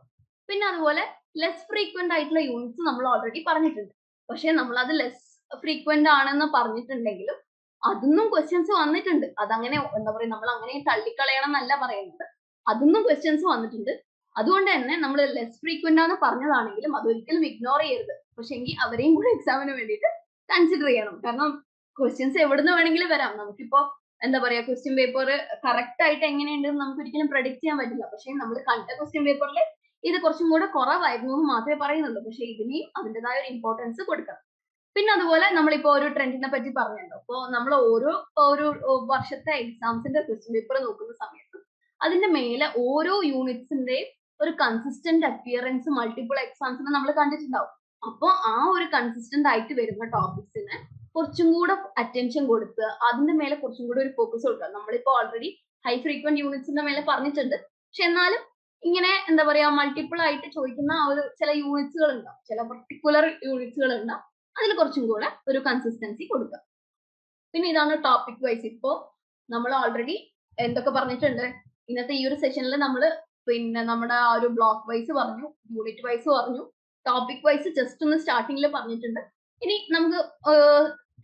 പിന്നെ അതുപോലെ ലെസ് ഫ്രീക്വന്റ് ആയിട്ടുള്ള യൂണിറ്റ്സ് നമ്മൾ ഓൾറെഡി പറഞ്ഞിട്ടുണ്ട്. പക്ഷെ നമ്മൾ അത് ലെസ് ഫ്രീക്വന്റ് ആണെന്ന് പറഞ്ഞിട്ടുണ്ടെങ്കിലും അതൊന്നും ക്വസ്റ്റ്യൻസ് വന്നിട്ടുണ്ട്. അതങ്ങനെ എന്താ പറയാ നമ്മൾ അങ്ങനെ തള്ളിക്കളയണം എന്നല്ല പറയുന്നത്. അതൊന്നും ക്വസ്റ്റ്യൻസ് വന്നിട്ടുണ്ട്. അതുകൊണ്ട് തന്നെ നമ്മൾ ലെസ് ഫ്രീക്വന്റ് ആണെന്ന് പറഞ്ഞതാണെങ്കിലും അതൊരിക്കലും ഇഗ്നോർ ചെയ്യരുത്. പക്ഷെ എങ്കിൽ അവരെയും കൂടെ എക്സാമിന് വേണ്ടിയിട്ട് കൺസിഡർ ചെയ്യണം. കാരണം ക്വസ്റ്റ്യൻസ് എവിടുന്ന് വേണമെങ്കിലും വരാം. നമുക്കിപ്പോ എന്താ പറയാ ക്വസ്റ്റ്യൻ പേപ്പർ കറക്റ്റ് ആയിട്ട് എങ്ങനെയുണ്ടെന്ന് നമുക്ക് ഒരിക്കലും പ്രഡിക്ട് ചെയ്യാൻ പറ്റില്ല. പക്ഷെ നമ്മൾ കണ്ട ക്വസ്റ്റ്യൻ പേപ്പറിൽ ഇത് കുറച്ചും കൂടെ കുറവായിരുന്നു എന്ന് മാത്രമേ പറയുന്നുള്ളൂ. പക്ഷെ ഇതിനെയും അതിൻ്റെതായ ഒരു ഇമ്പോർട്ടൻസ് കൊടുക്കണം. പിന്നെ അതുപോലെ നമ്മളിപ്പോ ഒരു ട്രെൻഡിനെ പറ്റി പറഞ്ഞല്ലോ. അപ്പോൾ നമ്മൾ ഒരു വർഷത്തെ എക്സാംസിന്റെ ക്വസ്റ്റ്യൻ പേപ്പർ നോക്കുന്ന സമയത്ത് അതിന്റെ മേലെ ഓരോ യൂണിറ്റ്സിന്റെയും ഒരു കൺസിസ്റ്റന്റ് അപ്പിയറൻസ് മൾട്ടിപ്പിൾ എക്സാംസിന് നമ്മൾ കണ്ടിട്ടുണ്ടാവും. അപ്പോൾ ആ ഒരു കൺസിസ്റ്റന്റ് ആയിട്ട് വരുന്ന ടോപ്പിക്സിന് കുറച്ചും കൂടെ അറ്റൻഷൻ കൊടുത്ത് അതിന്റെ മേലെ കുറച്ചും കൂടെ ഒരു ഫോക്കസ് കൊടുക്കുക. നമ്മളിപ്പോ ഓൾറെഡി ഹൈ ഫ്രീക്വന്റ് യൂണിറ്റ്സിന്റെ മേലെ പറഞ്ഞിട്ടുണ്ട്. പക്ഷെ എന്നാലും ഇങ്ങനെ എന്താ പറയാ മൾട്ടിപ്പിൾ ആയിട്ട് ചോദിക്കുന്ന ഒരു ചില യൂണിറ്റ്സുകൾ ഉണ്ടാവും, ചില പർട്ടിക്കുലർ യൂണിറ്റ്സുകൾ ഉണ്ടാവും. അതിൽ കുറച്ചും കൂടെ ഒരു കൺസിസ്റ്റൻസി കൊടുക്കുക. പിന്നെ ഇതാണ് ടോപ്പിക് വൈസ്. ഇപ്പോ നമ്മൾ ഓൾറെഡി എന്തൊക്കെ പറഞ്ഞിട്ടുണ്ട് ഇന്നത്തെ ഈ ഒരു സെഷനിൽ നമ്മൾ പിന്നെ നമ്മുടെ ആ ഒരു ബ്ലോക്ക് വൈസ് പറഞ്ഞു, യൂണിറ്റ് വൈസ് പറഞ്ഞു, ടോപ്പിക് വൈസ് ജസ്റ്റ് ഒന്ന് സ്റ്റാർട്ടിങ്ങിൽ പറഞ്ഞിട്ടുണ്ട്. ഇനി നമുക്ക്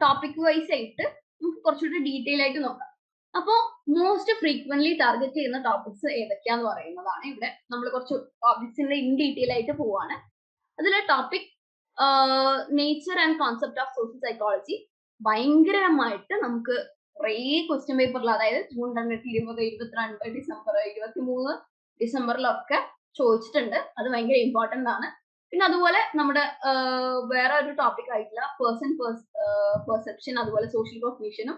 ടോപ്പിക് വൈസ് ആയിട്ട് നമുക്ക് കുറച്ചുകൂടി ഡീറ്റെയിൽ ആയിട്ട് നോക്കാം. അപ്പോൾ മോസ്റ്റ് ഫ്രീക്വന്റ്ലി ടാർഗറ്റ് ചെയ്യുന്ന ടോപ്പിക്സ് ഏതൊക്കെയാന്ന് പറയുന്നതാണ് ഇവിടെ. നമ്മൾ കുറച്ച് ടോപ്പിക്സിന്റെ ഇൻ ഡീറ്റെയിൽ ആയിട്ട് പോവാണ്. അതിലെ topic nature and concept of social psychology ഭയങ്കരമായിട്ട് നമുക്ക് കുറേ ക്വസ്റ്റ്യൻ പേപ്പറിൽ, അതായത് ജൂൺ 2020, 22, ഡിസംബർ 23 ഡിസംബറിലൊക്കെ ചോദിച്ചിട്ടുണ്ട്. അത് ഭയങ്കര ഇമ്പോർട്ടന്റ് ആണ്. പിന്നെ അതുപോലെ നമ്മുടെ വേറെ ഒരു ടോപ്പിക് ആയിട്ടുള്ള പെർസെപ്ഷൻ അതുപോലെ സോഷ്യൽ കോഗ്നിഷനും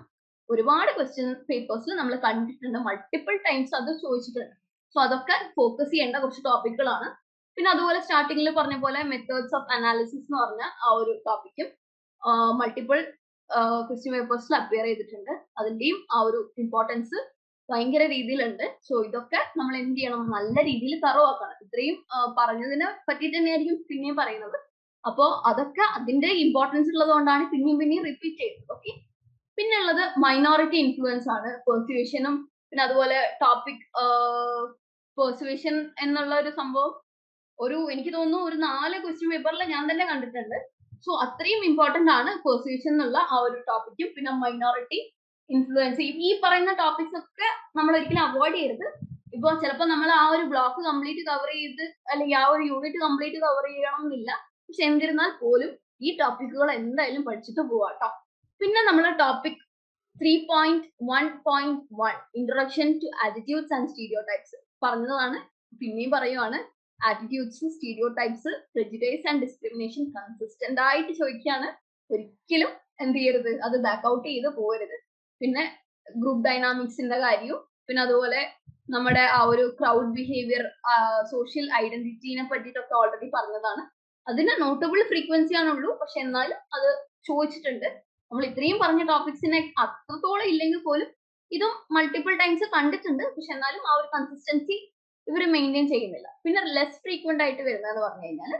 ഒരുപാട് ക്വസ്റ്റ്യൻ പേപ്പേഴ്സിൽ നമ്മൾ കണ്ടിട്ടുണ്ട്. മൾട്ടിപ്പിൾ ടൈംസ് അത് ചോദിച്ചിട്ടുണ്ട്. സോ അതൊക്കെ ഫോക്കസ് ചെയ്യേണ്ട കുറച്ച് ടോപ്പിക്കുകളാണ്. പിന്നെ അതുപോലെ സ്റ്റാർട്ടിങ്ങിൽ പറഞ്ഞ പോലെ മെത്തേഡ്സ് ഓഫ് അനാലിസിസ് എന്ന് പറഞ്ഞ ആ ഒരു ടോപ്പിക്കും മൾട്ടിപ്പിൾ ക്വസ്റ്റ്യൻ പേപ്പേഴ്സിൽ അപ്പിയർ ചെയ്തിട്ടുണ്ട്. അതിന്റെയും ആ ഒരു ഇമ്പോർട്ടൻസ് ഭയങ്കര രീതിയിലുണ്ട്. സോ ഇതൊക്കെ നമ്മൾ എന്ത് ചെയ്യണം, നല്ല രീതിയിൽ തറവാക്കണം. ഇത്രയും പറഞ്ഞതിനെ പറ്റിയിട്ട് തന്നെയായിരിക്കും പിന്നെയും പറയുന്നത്. അപ്പോൾ അതൊക്കെ അതിന്റെ ഇമ്പോർട്ടൻസ് ഉള്ളത് കൊണ്ടാണ് പിന്നെയും റിപ്പീറ്റ് ചെയ്യുന്നത്. ഓക്കെ. പിന്നെ ഉള്ളത് മൈനോറിറ്റി ഇൻഫ്ലുവൻസ് ആണ്, പെർസ്യൂഷനും. പിന്നെ അതുപോലെ ടോപ്പിക് പെർസ്യൂഷൻ എന്നുള്ള ഒരു സംഭവം എനിക്ക് തോന്നുന്നു ഒരു 4 ക്വസ്റ്റ്യൻ പേപ്പറിൽ ഞാൻ തന്നെ കണ്ടിട്ടുണ്ട്. സോ അത്രയും ഇമ്പോർട്ടന്റ് ആണ് പെർസ്യൂഷൻ എന്നുള്ള ആ ഒരു ടോപ്പിക്കും. പിന്നെ മൈനോറിറ്റി ഇൻഫ്ലുവൻസ്, ഈ പറയുന്ന ടോപ്പിക്സ് ഒക്കെ നമ്മൾ ഒരിക്കലും അവോയ്ഡ് ചെയ്യരുത്. ഇപ്പൊ ചിലപ്പോൾ നമ്മൾ ആ ഒരു ബ്ലോക്ക് കംപ്ലീറ്റ് കവർ ചെയ്ത് അല്ലെങ്കിൽ ആ ഒരു യൂണിറ്റ് കംപ്ലീറ്റ് കവർ ചെയ്യണം എന്നില്ല. പക്ഷെ എന്നിരുന്നാൽ പോലും ഈ ടോപ്പിക്കുകൾ എന്തായാലും പഠിച്ചിട്ട് പോവാട്ടോ. പിന്നെ നമ്മൾ topic 3.1.1 introduction to attitudes and stereotypes പറഞ്ഞതാണ്. പിന്നെയും പറയുവാണ്, attitudes, stereotypes, prejudice and discrimination consistent ആയിട്ട് ചോദിക്കുകയാണ്. ഒരിക്കലും എന്ത് ചെയ്യരുത്, അത് ബാക്ക് ഔട്ട് ചെയ്ത് പോകരുത്. പിന്നെ ഗ്രൂപ്പ് ഡൈനാമിക്സിന്റെ കാര്യവും പിന്നെ അതുപോലെ നമ്മുടെ ആ ഒരു ക്രൗഡ് ബിഹേവിയർ, സോഷ്യൽ ഐഡന്റിറ്റിനെ പറ്റിയിട്ടൊക്കെ ഓൾറെഡി പറഞ്ഞതാണ്. അതിന് നോട്ടബിൾ ഫ്രീക്വൻസി ആണുള്ളൂ. പക്ഷെ എന്നാലും അത് ചോദിച്ചിട്ടുണ്ട്. നമ്മൾ ഇത്രയും പറഞ്ഞ ടോപ്പിക്സിനെ അത്രത്തോളം ഇല്ലെങ്കിൽ പോലും ഇതും മൾട്ടിപ്പിൾ ടൈംസ് കണ്ടിട്ടുണ്ട്. പക്ഷെ എന്നാലും ആ ഒരു കൺസിസ്റ്റൻസി ഇവർ മെയിൻറ്റെയിൻ ചെയ്യുന്നില്ല. പിന്നെ ലെസ് ഫ്രീക്വന്റ് ആയിട്ട് വരുന്നതെന്ന് പറഞ്ഞു കഴിഞ്ഞാൽ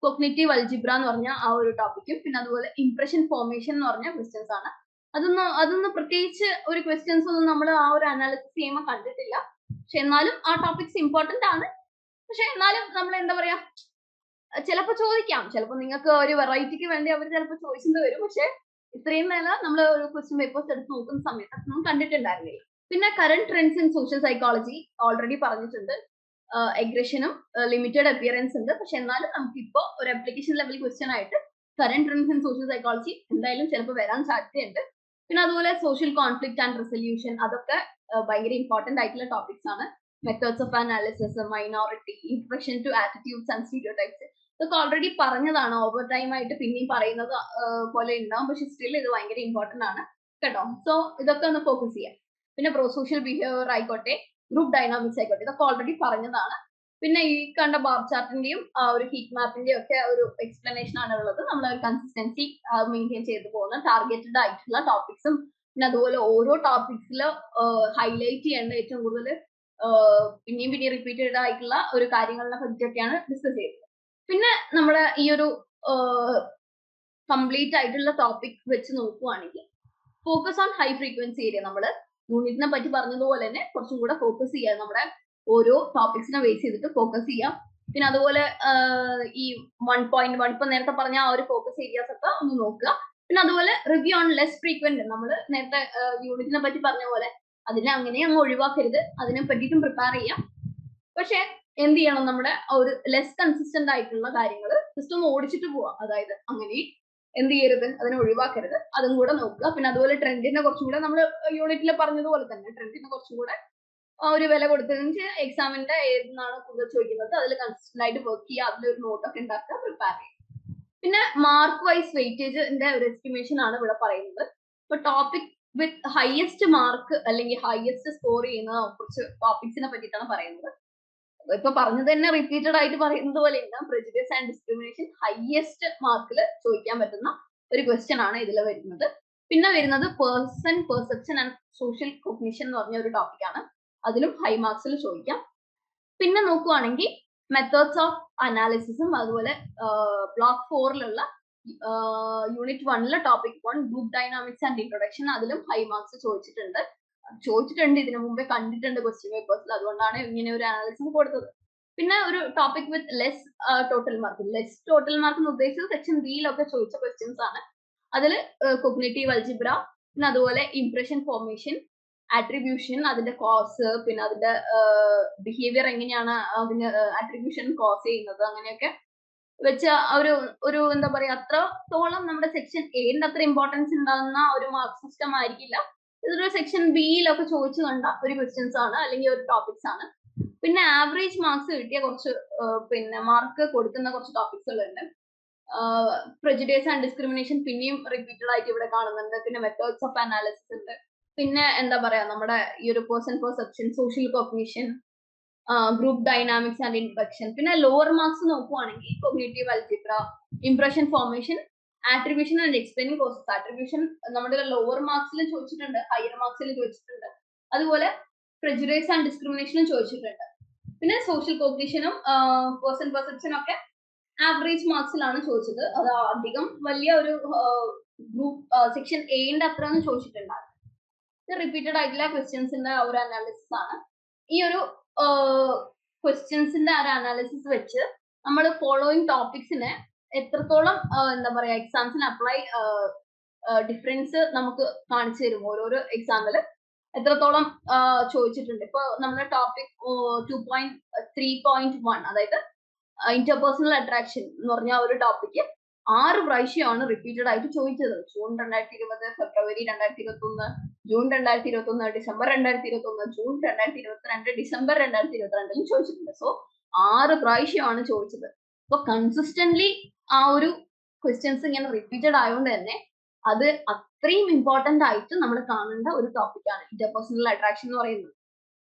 കോഗ്നിറ്റീവ് അൽജിബ്ര എന്ന് പറഞ്ഞ ആ ഒരു ടോപ്പിക്കും പിന്നെ അതുപോലെ ഇംപ്രഷൻ ഫോർമേഷൻ എന്ന് പറഞ്ഞ ക്വസ്റ്റ്യൻസ് ആണ്. അതൊന്നും പ്രത്യേകിച്ച് ഒരു ക്വസ്റ്റ്യൻസ് ഒന്നും നമ്മൾ ആ ഒരു അനാലിസിസ് ചെയ്യുമ്പോൾ കണ്ടിട്ടില്ല. പക്ഷെ എന്നാലും ആ ടോപ്പിക്സ് ഇമ്പോർട്ടന്റ് ആണ്. പക്ഷെ എന്നാലും നമ്മൾ എന്താ പറയാ ചിലപ്പോൾ ചോദിക്കാം, ചിലപ്പോൾ നിങ്ങൾക്ക് ഒരു വെറൈറ്റിക്ക് വേണ്ടി അവർ ചിലപ്പോൾ ചോദിച്ചെന്ന് വരും. പക്ഷെ ഇത്രയും നേരം നമ്മൾ ഒരു ക്വസ്റ്റ്യൻ പേപ്പേഴ്സ് എടുത്ത് നോക്കുന്ന സമയത്ത് അതൊന്നും കണ്ടിട്ടുണ്ടായിരുന്നില്ല. പിന്നെ current trends in social psychology already പറഞ്ഞിട്ടുണ്ട്. എഗ്രഷനും ലിമിറ്റഡ് അപ്പിയറൻസ് ഉണ്ട്. പക്ഷെ എന്നാലും നമുക്ക് ഇപ്പോൾ ഒരു ആപ്ലിക്കേഷൻ ലെവൽ ക്വസ്റ്റ്യൻ ആയിട്ട് current trends in social psychology എന്തായാലും ചിലപ്പോൾ വരാൻ സാധ്യതയുണ്ട്. പിന്നെ അതുപോലെ സോഷ്യൽ കോൺഫ്ലിക്റ്റ് ആൻഡ് റെസൊല്യൂഷൻ, അതൊക്കെ ഭയങ്കര ഇമ്പോർട്ടന്റ് ആയിട്ടുള്ള ടോപ്പിക്സ് ആണ്. Methods of analysis, minority, introduction to attitudes and stereotypes, ഇതൊക്കെ ഓൾറെഡി പറഞ്ഞതാണ്. ഓവർ ടൈം ആയിട്ട് പിന്നെയും പറയുന്നത് പോലെ ഉണ്ടാവും, പക്ഷെ സ്റ്റിൽ ഇത് ഭയങ്കര ഇമ്പോർട്ടന്റ് ആണ് കേട്ടോ. സോ ഇതൊക്കെ ഒന്ന് ഫോക്കസ് ചെയ്യാം. പിന്നെ പ്രോ സോഷ്യൽ ബിഹേവിയർ ആയിക്കോട്ടെ, ഗ്രൂപ്പ് ഡൈനാമിക്സ് ആയിക്കോട്ടെ, ഇതൊക്കെ ഓൾറെഡി പറഞ്ഞതാണ്. പിന്നെ ഈ കണ്ട ബാർ ചാർട്ടിന്റെയും ഒരു ഹീറ്റ് മാപ്പിന്റെയും ഒക്കെ ഒരു എക്സ്പ്ലനേഷൻ ആണ് ഉള്ളത്. നമ്മൾ ഒരു കൺസിസ്റ്റൻസി മെയിൻറ്റെയിൻ ചെയ്തു പോകുന്ന ടാർഗറ്റഡ് ആയിട്ടുള്ള ടോപ്പിക്സും, പിന്നെ അതുപോലെ ഓരോ ടോപ്പിക്സിൽ ഹൈലൈറ്റ് ചെയ്യേണ്ട ഏറ്റവും കൂടുതൽ പിന്നെയും റിപ്പീറ്റഡ് ആയിട്ടുള്ള ഒരു കാര്യങ്ങളെ പറ്റിയൊക്കെയാണ് ഡിസ്കസ് ചെയ്തത്. പിന്നെ നമ്മുടെ ഈ ഒരു കംപ്ലീറ്റ് ആയിട്ടുള്ള ടോപ്പിക് വെച്ച് നോക്കുവാണെങ്കിൽ focus on high frequency area, നമ്മൾ യൂണിറ്റിനെ പറ്റി പറഞ്ഞതുപോലെ തന്നെ കുറച്ചും കൂടെ ഫോക്കസ് ചെയ്യാം, നമ്മുടെ ഓരോ ടോപ്പിക്സിനെ ബേസ് ചെയ്തിട്ട് ഫോക്കസ് ചെയ്യാം. പിന്നെ അതുപോലെ ഈ 1.1 ഇപ്പൊ നേരത്തെ പറഞ്ഞ ആ ഒരു ഫോക്കസ് ഏരിയാസ് ഒക്കെ ഒന്ന് നോക്കുക. പിന്നെ അതുപോലെ റിവ്യൂ ഓൺ ലെസ് ഫ്രീക്വന്റ്, നമ്മൾ നേരത്തെ യൂണിറ്റിനെ പറ്റി പറഞ്ഞ പോലെ അതിനെ അങ്ങനെ അങ്ങ് ഒഴിവാക്കരുത്, അതിനെ പറ്റിയിട്ടും പ്രിപ്പയർ ചെയ്യാം. പക്ഷെ എന്ത് ചെയ്യണം, നമ്മുടെ ഒരു ലെസ് കൺസിസ്റ്റന്റ് ആയിട്ടുള്ള കാര്യങ്ങൾ ജസ്റ്റ് ഒന്ന് ഓടിച്ചിട്ട് പോവാം. അതായത് അങ്ങനെ എന്ത് ചെയ്യരുത്, അതിനെ ഒഴിവാക്കരുത്, അതും കൂടെ നോക്കുക. പിന്നെ അതുപോലെ ട്രെൻഡിനെ കുറച്ചും കൂടെ നമ്മൾ യൂണിറ്റിൽ പറഞ്ഞതുപോലെ തന്നെ ട്രെൻഡിനെ കുറച്ചും കൂടെ ഒരു വില കൊടുത്തതിന് എക്സാമിന്റെ ഏതെന്നാണ് കൂടുതൽ ചോദിക്കുന്നത് അതിൽ കൺസിസ്റ്റന്റ് ആയിട്ട് വർക്ക് ചെയ്യുക, അതിലൊരു നോട്ടൊക്കെ ഉണ്ടാക്കുക, പ്രിപ്പയർ ചെയ്യുക. പിന്നെ മാർക്ക് വൈസ് വെയിറ്റേജിന്റെ ഒരു എസ്റ്റിമേഷൻ ആണ് ഇവിടെ പറയുന്നത്. ഇപ്പൊ ടോപ്പിക് വിത്ത് ഹയസ്റ്റ് മാർക്ക് അല്ലെങ്കിൽ ഹയസ്റ്റ് സ്കോർ ചെയ്യുന്ന കുറച്ച് ടോപ്പിക്സിനെ പറ്റിയിട്ടാണ് പറയുന്നത്. ഇപ്പൊ പറഞ്ഞത് തന്നെ റിപ്പീറ്റഡ് ആയിട്ട് പറയുന്നത് പോലെ പ്രെജുഡിസ് ആൻഡ് ഡിസ്ക്രിമിനേഷൻ ഹയസ്റ്റ് മാർക്കിൽ ചോദിക്കാൻ പറ്റുന്ന ഒരു ക്വസ്റ്റ്യൻ ആണ് ഇതിൽ വരുന്നത്. പിന്നെ വരുന്നത് person perception and social cognition എന്ന് പറഞ്ഞ ഒരു ടോപ്പിക് ആണ്, അതിലും ഹൈ മാർക്സിൽ ചോദിക്കാം. പിന്നെ നോക്കുവാണെങ്കിൽ മെത്തേഡ്സ് ഓഫ് അനാലിസിസും അതുപോലെ block 4 unit 1 topic 1 group dynamics and introduction, അതിലും ഹൈ മാർക്സ് ചോദിച്ചിട്ടുണ്ട്. ഇതിനു മുമ്പേ കണ്ടിട്ടുണ്ട് ക്വസ്റ്റ്യൻ പേപ്പേഴ്സിൽ, അതുകൊണ്ടാണ് ഇങ്ങനെ ഒരു അനാലിസിസ് കൊടുത്തത്. പിന്നെ ഒരു topic with less total mark, എന്ന് ഉദ്ദേശിച്ചത് സെക്ഷൻ ബിയിലൊക്കെ ചോദിച്ച ക്വസ്റ്റ്യൻസ് ആണ്. അതിൽ കൊഗ്നിറ്റീവ് അൽജിബ്ര, പിന്നെ അതുപോലെ ഇംപ്രഷൻ ഫോർമേഷൻ, ആട്രിബ്യൂഷൻ, അതിന്റെ കോസ്, പിന്നെ അതിന്റെ ബിഹേവിയർ എങ്ങനെയാണ് അതിന് ആട്രിബ്യൂഷൻ കോസ് ചെയ്യുന്നത്, അങ്ങനെയൊക്കെ വെച്ച് ഒരു എന്താ പറയാ അത്രത്തോളം നമ്മുടെ സെക്ഷൻ എന്റെ അത്ര ഇമ്പോർട്ടൻസ് ഉണ്ടാകുന്ന ഒരു മാർക്ക് സിസ്റ്റം ആയിരിക്കില്ല. ഇതൊരു സെക്ഷൻ ബിയിലൊക്കെ ചോദിച്ചു കണ്ട ഒരു ക്വസ്റ്റ്യൻസ് ആണ് അല്ലെങ്കിൽ ഒരു ടോപ്പിക്സ് ആണ്. പിന്നെ ആവറേജ് മാർക്സ് കിട്ടിയ കുറച്ച് പിന്നെ മാർക്ക് കൊടുക്കുന്ന കുറച്ച് ടോപ്പിക്സുകളുണ്ട്. പ്രെജുഡിസ് ആൻഡ് ഡിസ്ക്രിമിനേഷൻ പിന്നെയും റിപ്പീറ്റഡ് ആയിട്ട് ഇവിടെ കാണുന്നുണ്ട്. പിന്നെ മെത്തേഡ്സ് ഓഫ് അനാലിസിസ് ഉണ്ട്. പിന്നെ എന്താ പറയാ നമ്മുടെ ഈ ഒരു person perception, social cognition, group dynamics and introduction. പിന്നെ ലോവർ മാർക്സ് നോക്കുവാണെങ്കിൽ cognitive algebra, impression formation, attribution and explaining causes. Attribution നമ്മുടെ ലോവർ മാർക്സിലും ചോദിച്ചിട്ടുണ്ട്, ഹയർ മാർക്സിലും ചോദിച്ചിട്ടുണ്ട്. അതുപോലെ പ്രെജുഡിസ് ആൻഡ് ഡിസ്ക്രിമിനേഷനും ചോദിച്ചിട്ടുണ്ട്. പിന്നെ സോഷ്യൽ കോഗ്നിഷനും പേഴ്സൺ പെർസെപ്ഷനും ഒക്കെ ആവറേജ് മാർക്സിലാണ് ചോദിച്ചത്. അത് അധികം വലിയ ഒരു ഗ്രൂപ്പ് സെക്ഷൻ എന്റെ അത്ര ഒന്നും ചോദിച്ചിട്ടുണ്ടായിരുന്നു. റിപ്പീറ്റഡ് ആയിട്ടുള്ള ക്വസ്റ്റ്യൻസിന്റെ ഒരു അനാലിസിസ് ആണ്. ഈ ഒരു ക്വസ്റ്റ്യൻസിന്റെ ഒരു അനാലിസിസ് വെച്ച് നമ്മൾ ഫോളോയിങ് ടോപ്പിക്സിനെ എത്രത്തോളം എന്താ പറയാ എക്സാംസിന് അപ്ലൈ ഡിഫറൻസ് നമുക്ക് കാണിച്ചു തരും. ഓരോരോ എക്സാമിൽ എത്രത്തോളം ചോദിച്ചിട്ടുണ്ട്. ഇപ്പൊ നമ്മുടെ ടോപ്പിക് 2.3.1 അതായത് ഇന്റർപേഴ്സണൽ അട്രാക്ഷൻ എന്ന് പറഞ്ഞ ഒരു ടോപ്പിക്ക് 6 പ്രാവശ്യമാണ് റിപ്പീറ്റഡ് ആയിട്ട് ചോദിച്ചത്. ജൂൺ 2020, ഫെബ്രുവരി 2021, ജൂൺ 2021, ഡിസംബർ 2021, ജൂൺ 2022, ഡിസംബർ 2022 ചോദിച്ചിട്ടുണ്ട്. സോ 6 പ്രാവശ്യമാണ് ചോദിച്ചത്. അപ്പൊ കൺസിസ്റ്റന്റ്ലി ആ ഒരു ക്വസ്റ്റ്യൻസ് ഇങ്ങനെ റിപ്പീറ്റഡ് ആയതുകൊണ്ട് തന്നെ അത് അത്രയും ഇമ്പോർട്ടന്റ് ആയിട്ട് നമ്മൾ കാണേണ്ട ഒരു ടോപ്പിക്കാണ് ഇന്റർപേഴ്സണൽ അട്രാക്ഷൻ എന്ന് പറയുന്നത്.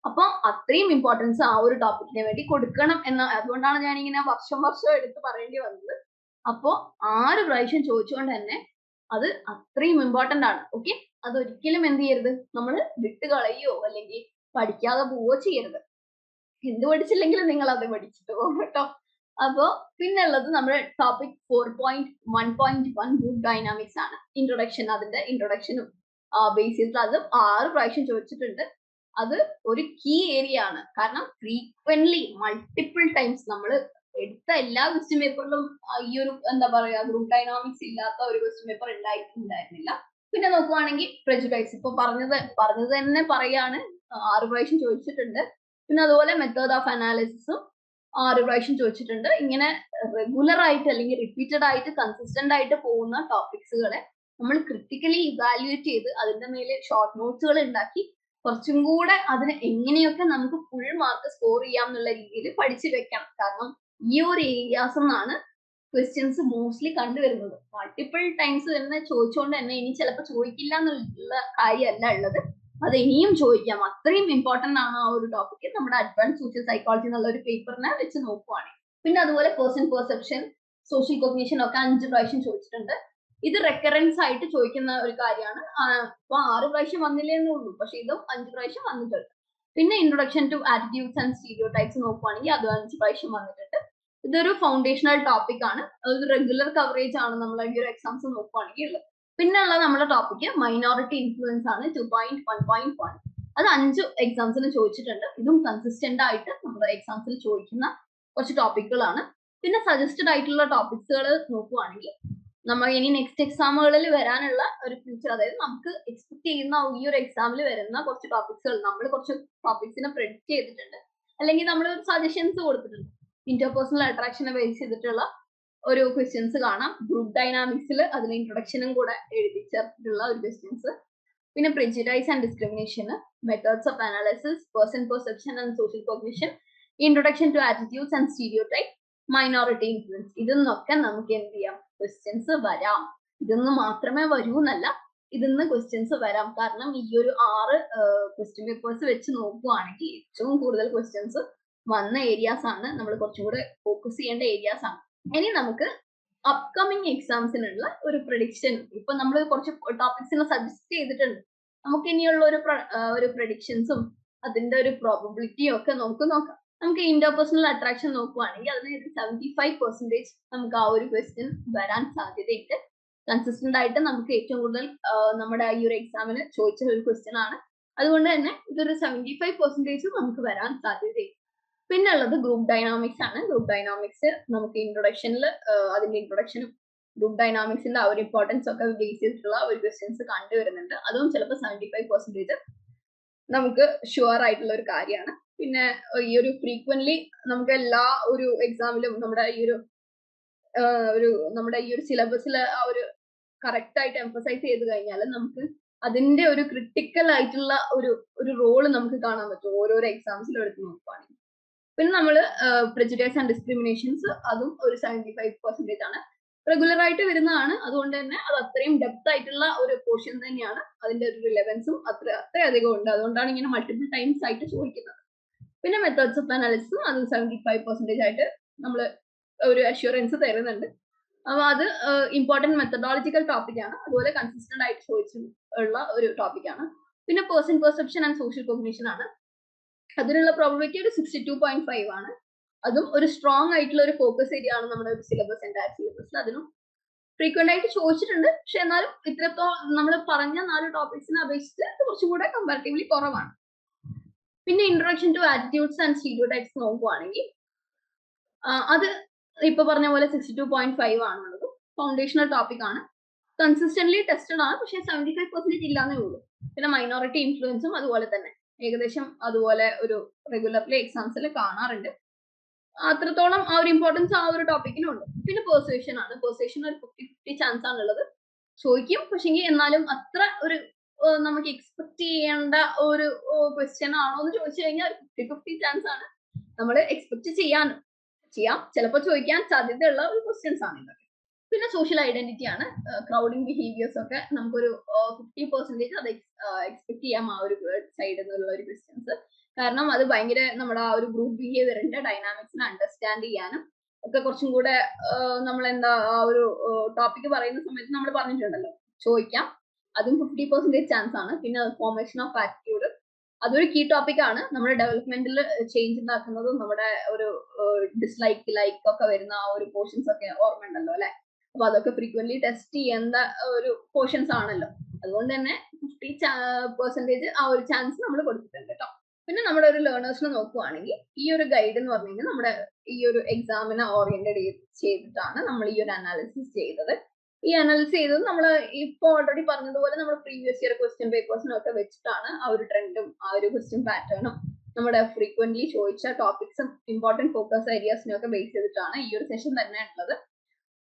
അപ്പൊ അത്രയും ഇമ്പോർട്ടൻസ് ആ ഒരു ടോപ്പിക്കിന് വേണ്ടി കൊടുക്കണം എന്ന്, അതുകൊണ്ടാണ് ഞാൻ ഇങ്ങനെ വർഷം എടുത്ത് പറയേണ്ടി വന്നത്. അപ്പോ 6 പ്രാവശ്യം ചോദിച്ചുകൊണ്ട് തന്നെ അത് അത്രയും ഇമ്പോർട്ടന്റ് ആണ്. ഓക്കെ, അതൊരിക്കലും എന്ത് ചെയ്യരുത്, നമ്മൾ വിട്ട് കളയോ അല്ലെങ്കിൽ പഠിക്കാതെ പോവോ ചെയ്യരുത്. എന്ത് പഠിച്ചില്ലെങ്കിലും നിങ്ങൾ അത് പഠിച്ചിട്ട് പോകും കേട്ടോ. അപ്പോ പിന്നെ ഉള്ളത് നമ്മുടെ ടോപ്പിക് 4.1.1 ഗ്രൂപ്പ് ഡൈനാമിക്സ് ആണ്. ഇൻട്രൊഡക്ഷൻ, അതിന്റെ ഇൻട്രൊഡക്ഷനും ബേസ് ചെയ്തിട്ട് അതും 6 പ്രാവശ്യം ചോദിച്ചിട്ടുണ്ട്. അത് ഒരു കീ ഏരിയ ആണ്. കാരണം ഫ്രീക്വന്റ്ലി മൾട്ടിപ്പിൾ ടൈംസ് നമ്മൾ എടുത്ത എല്ലാ ക്വസ്റ്റ്യൻ പേപ്പറിലും ഈ ഒരു എന്താ പറയാ ഗ്രൂപ്പ് ഡൈനാമിക്സ് ഇല്ലാത്ത ഒരു ക്വസ്റ്റ്യൻ പേപ്പർ ഉണ്ടായിരുന്നില്ല. പിന്നെ നോക്കുവാണെങ്കിൽ പ്രെജുഡൈസ്, ഇപ്പൊ പറഞ്ഞത് തന്നെ പറയാണ്, 6 പ്രാവശ്യം ചോദിച്ചിട്ടുണ്ട്. പിന്നെ അതുപോലെ മെത്തേഡ് ഓഫ് അനാലിസിസും 6 പ്രാവശ്യം ചോദിച്ചിട്ടുണ്ട്. ഇങ്ങനെ റെഗുലർ ആയിട്ട് അല്ലെങ്കിൽ റിപ്പീറ്റഡ് ആയിട്ട് കൺസിസ്റ്റന്റ് ആയിട്ട് പോകുന്ന ടോപ്പിക്സുകളെ നമ്മൾ ക്രിട്ടിക്കലി ഇവാലുവേറ്റ് ചെയ്ത് അതിന്റെ മേലെ ഷോർട്ട് നോട്ട്സുകൾ ഉണ്ടാക്കി കുറച്ചും കൂടെ അതിന് എങ്ങനെയൊക്കെ നമുക്ക് ഫുൾ മാർക്ക് സ്കോർ ചെയ്യാം എന്നുള്ള രീതിയിൽ പഠിച്ചു വെക്കണം. കാരണം ഈ ഒരു ഏരിയാസ് എന്നാണ് ക്വസ്റ്റ്യൻസ് മോസ്റ്റ്ലി കണ്ടുവരുന്നത്. മൾട്ടിപ്പിൾ ടൈംസ് തന്നെ ചോദിച്ചുകൊണ്ട് തന്നെ ഇനി ചിലപ്പോൾ ചോദിക്കില്ല എന്നുള്ള കാര്യമല്ല ഉള്ളത്, അത് ഇനിയും ചോദിക്കാം. അത്രയും ഇമ്പോർട്ടന്റ് ആണ് ആ ഒരു ടോപ്പിക് നമ്മുടെ അഡ്വാൻസ് സോഷ്യൽ സൈക്കോളജി എന്നുള്ള ഒരു പേപ്പറിനെ വെച്ച് നോക്കുവാണെങ്കിൽ. പിന്നെ അതുപോലെ പേഴ്സൺ പെർസെപ്ഷൻ, സോഷ്യൽ കോഗ്നിഷൻ ഒക്കെ 5 പ്രാവശ്യം ചോദിച്ചിട്ടുണ്ട്. ഇത് റെക്കറൻസ് ആയിട്ട് ചോദിക്കുന്ന ഒരു കാര്യമാണ്. ഇപ്പൊ 6 പ്രാവശ്യം വന്നില്ലേ എന്നുള്ളൂ, പക്ഷെ ഇതും 5 പ്രാവശ്യം വന്നിട്ടുണ്ട്. പിന്നെ introduction to attitudes and stereotypes നോക്കുവാണെങ്കിൽ അത് 5 പ്രാവശ്യം വന്നിട്ടുണ്ട്. ഇതൊരു ഫൗണ്ടേഷണൽ ടോപ്പിക് ആണ്, അതൊരു റെഗുലർ കവറേജ് ആണ് നമ്മൾ ഈ ഒരു എക്സാംസ് നോക്കുവാണെങ്കിൽ ഉള്ളത്. പിന്നെ ഉള്ള നമ്മുടെ ടോപ്പിക് മൈനോറിറ്റി ഇൻഫ്ലുവൻസ് ആണ് 2.1.1. അത് 5 എക്സാംസിന് ചോദിച്ചിട്ടുണ്ട്. ഇതും കൺസിസ്റ്റന്റ് ആയിട്ട് നമ്മുടെ എക്സാംസിൽ ചോദിക്കുന്ന കുറച്ച് ടോപ്പിക്കുകളാണ്. പിന്നെ സജസ്റ്റഡ് ആയിട്ടുള്ള ടോപ്പിക്സുകൾ നോക്കുവാണെങ്കിൽ നമ്മൾ ഇനി നെക്സ്റ്റ് എക്സാമുകളിൽ വരാനുള്ള ഒരു ഫ്യൂച്ചർ, അതായത് നമുക്ക് എക്സ്പെക്ട് ചെയ്യുന്ന ഈ ഒരു എക്സാമിൽ വരുന്ന കുറച്ച് ടോപ്പിക്സുകൾ നമ്മൾ കുറച്ച് ടോപ്പിക്സിനെ പ്രെഡിക്റ്റ് ചെയ്തിട്ടുണ്ട്, അല്ലെങ്കിൽ നമ്മൾ സജഷൻസ് കൊടുത്തിട്ടുണ്ട്. ഇന്റർപേഴ്സണൽ അട്രാക്ഷനെ ബേസ് ചെയ്തിട്ടുള്ള ഒരു ക്വസ്റ്റ്യൻസ് കാണാം. ഗ്രൂപ്പ് ഡൈനാമിക്സിൽ അതിന് ഇൻട്രൊഡക്ഷനും കൂടെ എഴുതി ചേർത്തിട്ടുള്ള ഒരു ക്വസ്റ്റ്യൻസ്. പിന്നെ prejudice and discrimination, methods of analysis, person perception and social cognition, introduction to attitudes and stereotype, minority influence. ഇതെന്നൊക്കെ നമുക്ക് എന്ത് ചെയ്യാം, ക്വസ്റ്റ്യൻസ് വരാം. ഇതൊന്നും മാത്രമേ വരൂ എന്നല്ല, ഇതിന്ന് ക്വസ്റ്റ്യൻസ് വരാം. കാരണം ഈ ഒരു 6 ക്വസ്റ്റ്യൻ പേപ്പേഴ്സ് വെച്ച് നോക്കുവാണെങ്കിൽ ഏറ്റവും കൂടുതൽ ക്വസ്റ്റ്യൻസ് വന്ന ഏരിയാസ് ആണ്, നമ്മൾ കുറച്ചും കൂടെ ഫോക്കസ് ചെയ്യേണ്ട ഏരിയാസ് ആണ്. ഇനി നമുക്ക് അപ്കമിങ് എക്സാംസിനുള്ള ഒരു പ്രഡിക്ഷൻ, ഇപ്പൊ നമ്മൾ കുറച്ച് ടോപ്പിക്സിനെ സജസ്റ്റ് ചെയ്തിട്ടുണ്ട്. നമുക്ക് ഇനിയുള്ള ഒരു പ്രഡിക്ഷൻസും അതിന്റെ ഒരു പ്രോബബിലിറ്റിയും ഒക്കെ നമുക്ക് നോക്കാം. നമുക്ക് ഇന്റർപേഴ്സണൽ അട്രാക്ഷൻ നോക്കുവാണെങ്കിൽ അതിന് 75% നമുക്ക് ആ ഒരു ക്വസ്റ്റ്യൻ വരാൻ സാധ്യതയുണ്ട്. കൺസിസ്റ്റന്റ് ആയിട്ട് നമുക്ക് ഏറ്റവും കൂടുതൽ നമ്മുടെ ഈ ഒരു എക്സാമിന് ചോദിച്ച ഒരു ക്വസ്റ്റ്യൻ ആണ്. അതുകൊണ്ട് തന്നെ ഇതൊരു 75% നമുക്ക് വരാൻ സാധ്യതയുണ്ട്. പിന്നെ ഉള്ളത് ഗ്രൂപ്പ് ഡൈനാമിക്സ് ആണ്. ഗ്രൂപ്പ് ഡൈനാമിക്സ് നമുക്ക് ഇൻട്രൊഡക്ഷനിൽ അതിന്റെ ഇൻട്രൊഡക്ഷനും ഗ്രൂപ്പ് ഡൈനാമിക്സിന്റെ ആ ഒരു ഇമ്പോർട്ടൻസ് ഒക്കെ ബേസ് ചെയ്തിട്ടുള്ള ഒരു ക്വസ്റ്റ്യൻസ് കണ്ടുവരുന്നുണ്ട്. അതും ചിലപ്പോൾ 75% നമുക്ക് ഷുവർ ആയിട്ടുള്ള ഒരു കാര്യമാണ്. പിന്നെ ഈ ഒരു ഫ്രീക്വന്റ്ലി നമുക്ക് എല്ലാ ഒരു എക്സാമിലും നമ്മുടെ ഈ ഒരു സിലബസിൽ ആ ഒരു കറക്റ്റ് ആയിട്ട് എംഫസൈസ് ചെയ്ത് കഴിഞ്ഞാൽ നമുക്ക് അതിന്റെ ഒരു ക്രിട്ടിക്കൽ ആയിട്ടുള്ള ഒരു റോള് നമുക്ക് കാണാൻ പറ്റും ഓരോരോ എക്സാംസിലും എടുത്ത് നോക്കുകയാണെങ്കിൽ. പിന്നെ നമ്മൾ പ്രെജുഡൈസ് ആൻഡ് ഡിസ്ക്രിമിനേഷൻസ്, അതും ഒരു 75% ആണ്. റെഗുലർ ആയിട്ട് വരുന്നതാണ്, അതുകൊണ്ട് തന്നെ അത് അത്രയും ഡെപ്ത് ആയിട്ടുള്ള ഒരു പോർഷൻ തന്നെയാണ്. അതിന്റെ ഒരു റിലവൻസും അത്രയധികം ഉണ്ട്, അതുകൊണ്ടാണ് ഇങ്ങനെ മൾട്ടിപ്പിൾ ടൈംസ് ആയിട്ട് ചോദിക്കുന്നത്. പിന്നെ മെത്തേഡ്സ് ഓഫ് അനാലിസിസും അത് 75% ആയിട്ട് നമ്മൾ ഒരു അഷ്യൂറൻസ് തരുന്നുണ്ട്. അപ്പൊ അത് ഇമ്പോർട്ടന്റ് മെത്തഡോളജിക്കൽ ടോപ്പിക് ആണ്, അതുപോലെ കൺസിസ്റ്റന്റ് ആയിട്ട് ചോദിച്ചിട്ടുള്ള ഒരു ടോപ്പിക് ആണ്. പിന്നെ person perception and social cognition ആണ്. അതിനുള്ള പ്രോബബിലിറ്റി ഒരു 62.5 ആണ്. അതും ഒരു സ്ട്രോങ് ആയിട്ടുള്ള ഒരു ഫോക്കസ് ഏരിയ ആണ് നമ്മുടെ ഒരു സിലബസ്, എൻറ്റയർ സിലബസിൽ. അതിനും ഫ്രീക്വന്റ് ആയിട്ട് ചോദിച്ചിട്ടുണ്ട്, പക്ഷെ എന്നാലും ഇത്രത്തോളം നമ്മൾ പറഞ്ഞ 4 ടോപ്പിക്സിനെ അപേക്ഷിച്ച് കുറച്ചും കൂടെ കമ്പാരിറ്റീവ്ലി കുറവാണ്. പിന്നെ introduction to attitudes and stereotypes നോക്കുവാണെങ്കിൽ അത് ഇപ്പൊ പറഞ്ഞ പോലെ 62.5 ആണുള്ളത്. ഫൗണ്ടേഷണൽ ടോപ്പിക് ആണ്, കൺസിസ്റ്റന്റ്ലി ടെസ്റ്റഡ് ആണ്, പക്ഷെ 75% ഇല്ലാന്നേ ഉള്ളൂ. പിന്നെ മൈനോറിറ്റി ഇൻഫ്ലുവൻസും അതുപോലെ തന്നെ ഏകദേശം അതുപോലെ ഒരു റെഗുലർലി എക്സാംസിൽ കാണാറുണ്ട്. അത്രത്തോളം ആ ഒരു ഇമ്പോർട്ടൻസ് ആ ഒരു ടോപ്പിക്കിനുണ്ട്. പിന്നെ പെർസുവേഷൻ ആണ്. പെർസുവേഷൻ ഒരു 50-50 ചാൻസ് ആണുള്ളത്, ചോദിക്കും. പക്ഷെ എന്നാലും അത്ര ഒരു നമുക്ക് എക്സ്പെക്ട് ചെയ്യേണ്ട ഒരു ക്വസ്റ്റ്യൻ ആണോ എന്ന് ചോദിച്ചു കഴിഞ്ഞാൽ 50-50 ചാൻസ് ആണ്. നമ്മൾ എക്സ്പെക്ട് ചെയ്യാം, ചിലപ്പോൾ ചോദിക്കാൻ സാധ്യതയുള്ള ഒരു ക്വസ്റ്റ്യൻസ് ആണ് ഇതൊക്കെ. പിന്നെ സോഷ്യൽ ഐഡന്റിറ്റി ആണ്. ക്രൗഡിങ് ബിഹേവിയേഴ്സ് ഒക്കെ നമുക്കൊരു 50% അത് എക്സ്പെക്ട് ചെയ്യാം ആ ഒരു സൈഡിൽ നിന്നുള്ള ഒരു ക്വസ്റ്റ്യൻസ്. കാരണം അത് ഭയങ്കര നമ്മുടെ ആ ഒരു ഗ്രൂപ്പ് ബിഹേവിയറിന്റെ ഡൈനാമിക്സിനെ അണ്ടർസ്റ്റാൻഡ് ചെയ്യാനും ഒക്കെ കുറച്ചും കൂടെ നമ്മൾ എന്താ ആ ഒരു ടോപ്പിക് പറയുന്ന സമയത്ത് നമ്മൾ പറഞ്ഞിട്ടുണ്ടല്ലോ, ചോദിക്കാം. അതും 50% ചാൻസ് ആണ്. പിന്നെ ഫോർമേഷൻ ഓഫ് ആറ്റിറ്റ്യൂഡ്, അതൊരു കീ ടോപ്പിക് ആണ്. നമ്മുടെ ഡെവലപ്മെന്റിൽ ചേഞ്ച് ഉണ്ടാക്കുന്നതും നമ്മുടെ ഒരു ഡിസ്ലൈക്ക് ലൈക്ക് ഒക്കെ വരുന്ന ആ ഒരു പോർഷൻസ് ഒക്കെ ഓർമ്മ ഉണ്ടല്ലോ അല്ലെ. അപ്പൊ അതൊക്കെ ഫ്രീക്വന്റ്ലി ടെസ്റ്റ് ചെയ്യേണ്ട ഒരു പോർഷൻസ് ആണല്ലോ. അതുകൊണ്ട് തന്നെ 50% ആ ഒരു ചാൻസ് നമ്മൾ കൊടുത്തിട്ടുണ്ട് കേട്ടോ. പിന്നെ നമ്മുടെ ഒരു ലേണേഴ്സിനെ നോക്കുവാണെങ്കിൽ ഈ ഒരു ഗൈഡ് എന്ന് പറഞ്ഞു കഴിഞ്ഞാൽ നമ്മുടെ ഈ ഒരു എക്സാമിനെ ഓറിയന്റഡ് ചെയ്തിട്ടാണ് നമ്മൾ ഈ ഒരു അനാലിസിസ് ചെയ്തത്. ഈ അനാലിസിസ് ചെയ്തത് നമ്മൾ ഇപ്പൊ ഓൾറെഡി പറഞ്ഞതുപോലെ നമ്മൾ പ്രീവിയസ് ഇയർ ക്വസ്റ്റ്യൻ പേപ്പേഴ്സിനൊക്കെ വെച്ചിട്ടാണ് ആ ഒരു ട്രെൻഡും ആ ഒരു ക്വസ്റ്റ്യൻ പാറ്റേണും നമ്മുടെ ഫ്രീക്വന്റ്ലി ചോദിച്ച ടോപ്പിക്സും ഇമ്പോർട്ടന്റ് ഫോക്കസ് ഏരിയാസിനും ഒക്കെ ബേസ് ചെയ്തിട്ടാണ് ഈ ഒരു സെഷൻ തന്നെ ഉള്ളത്.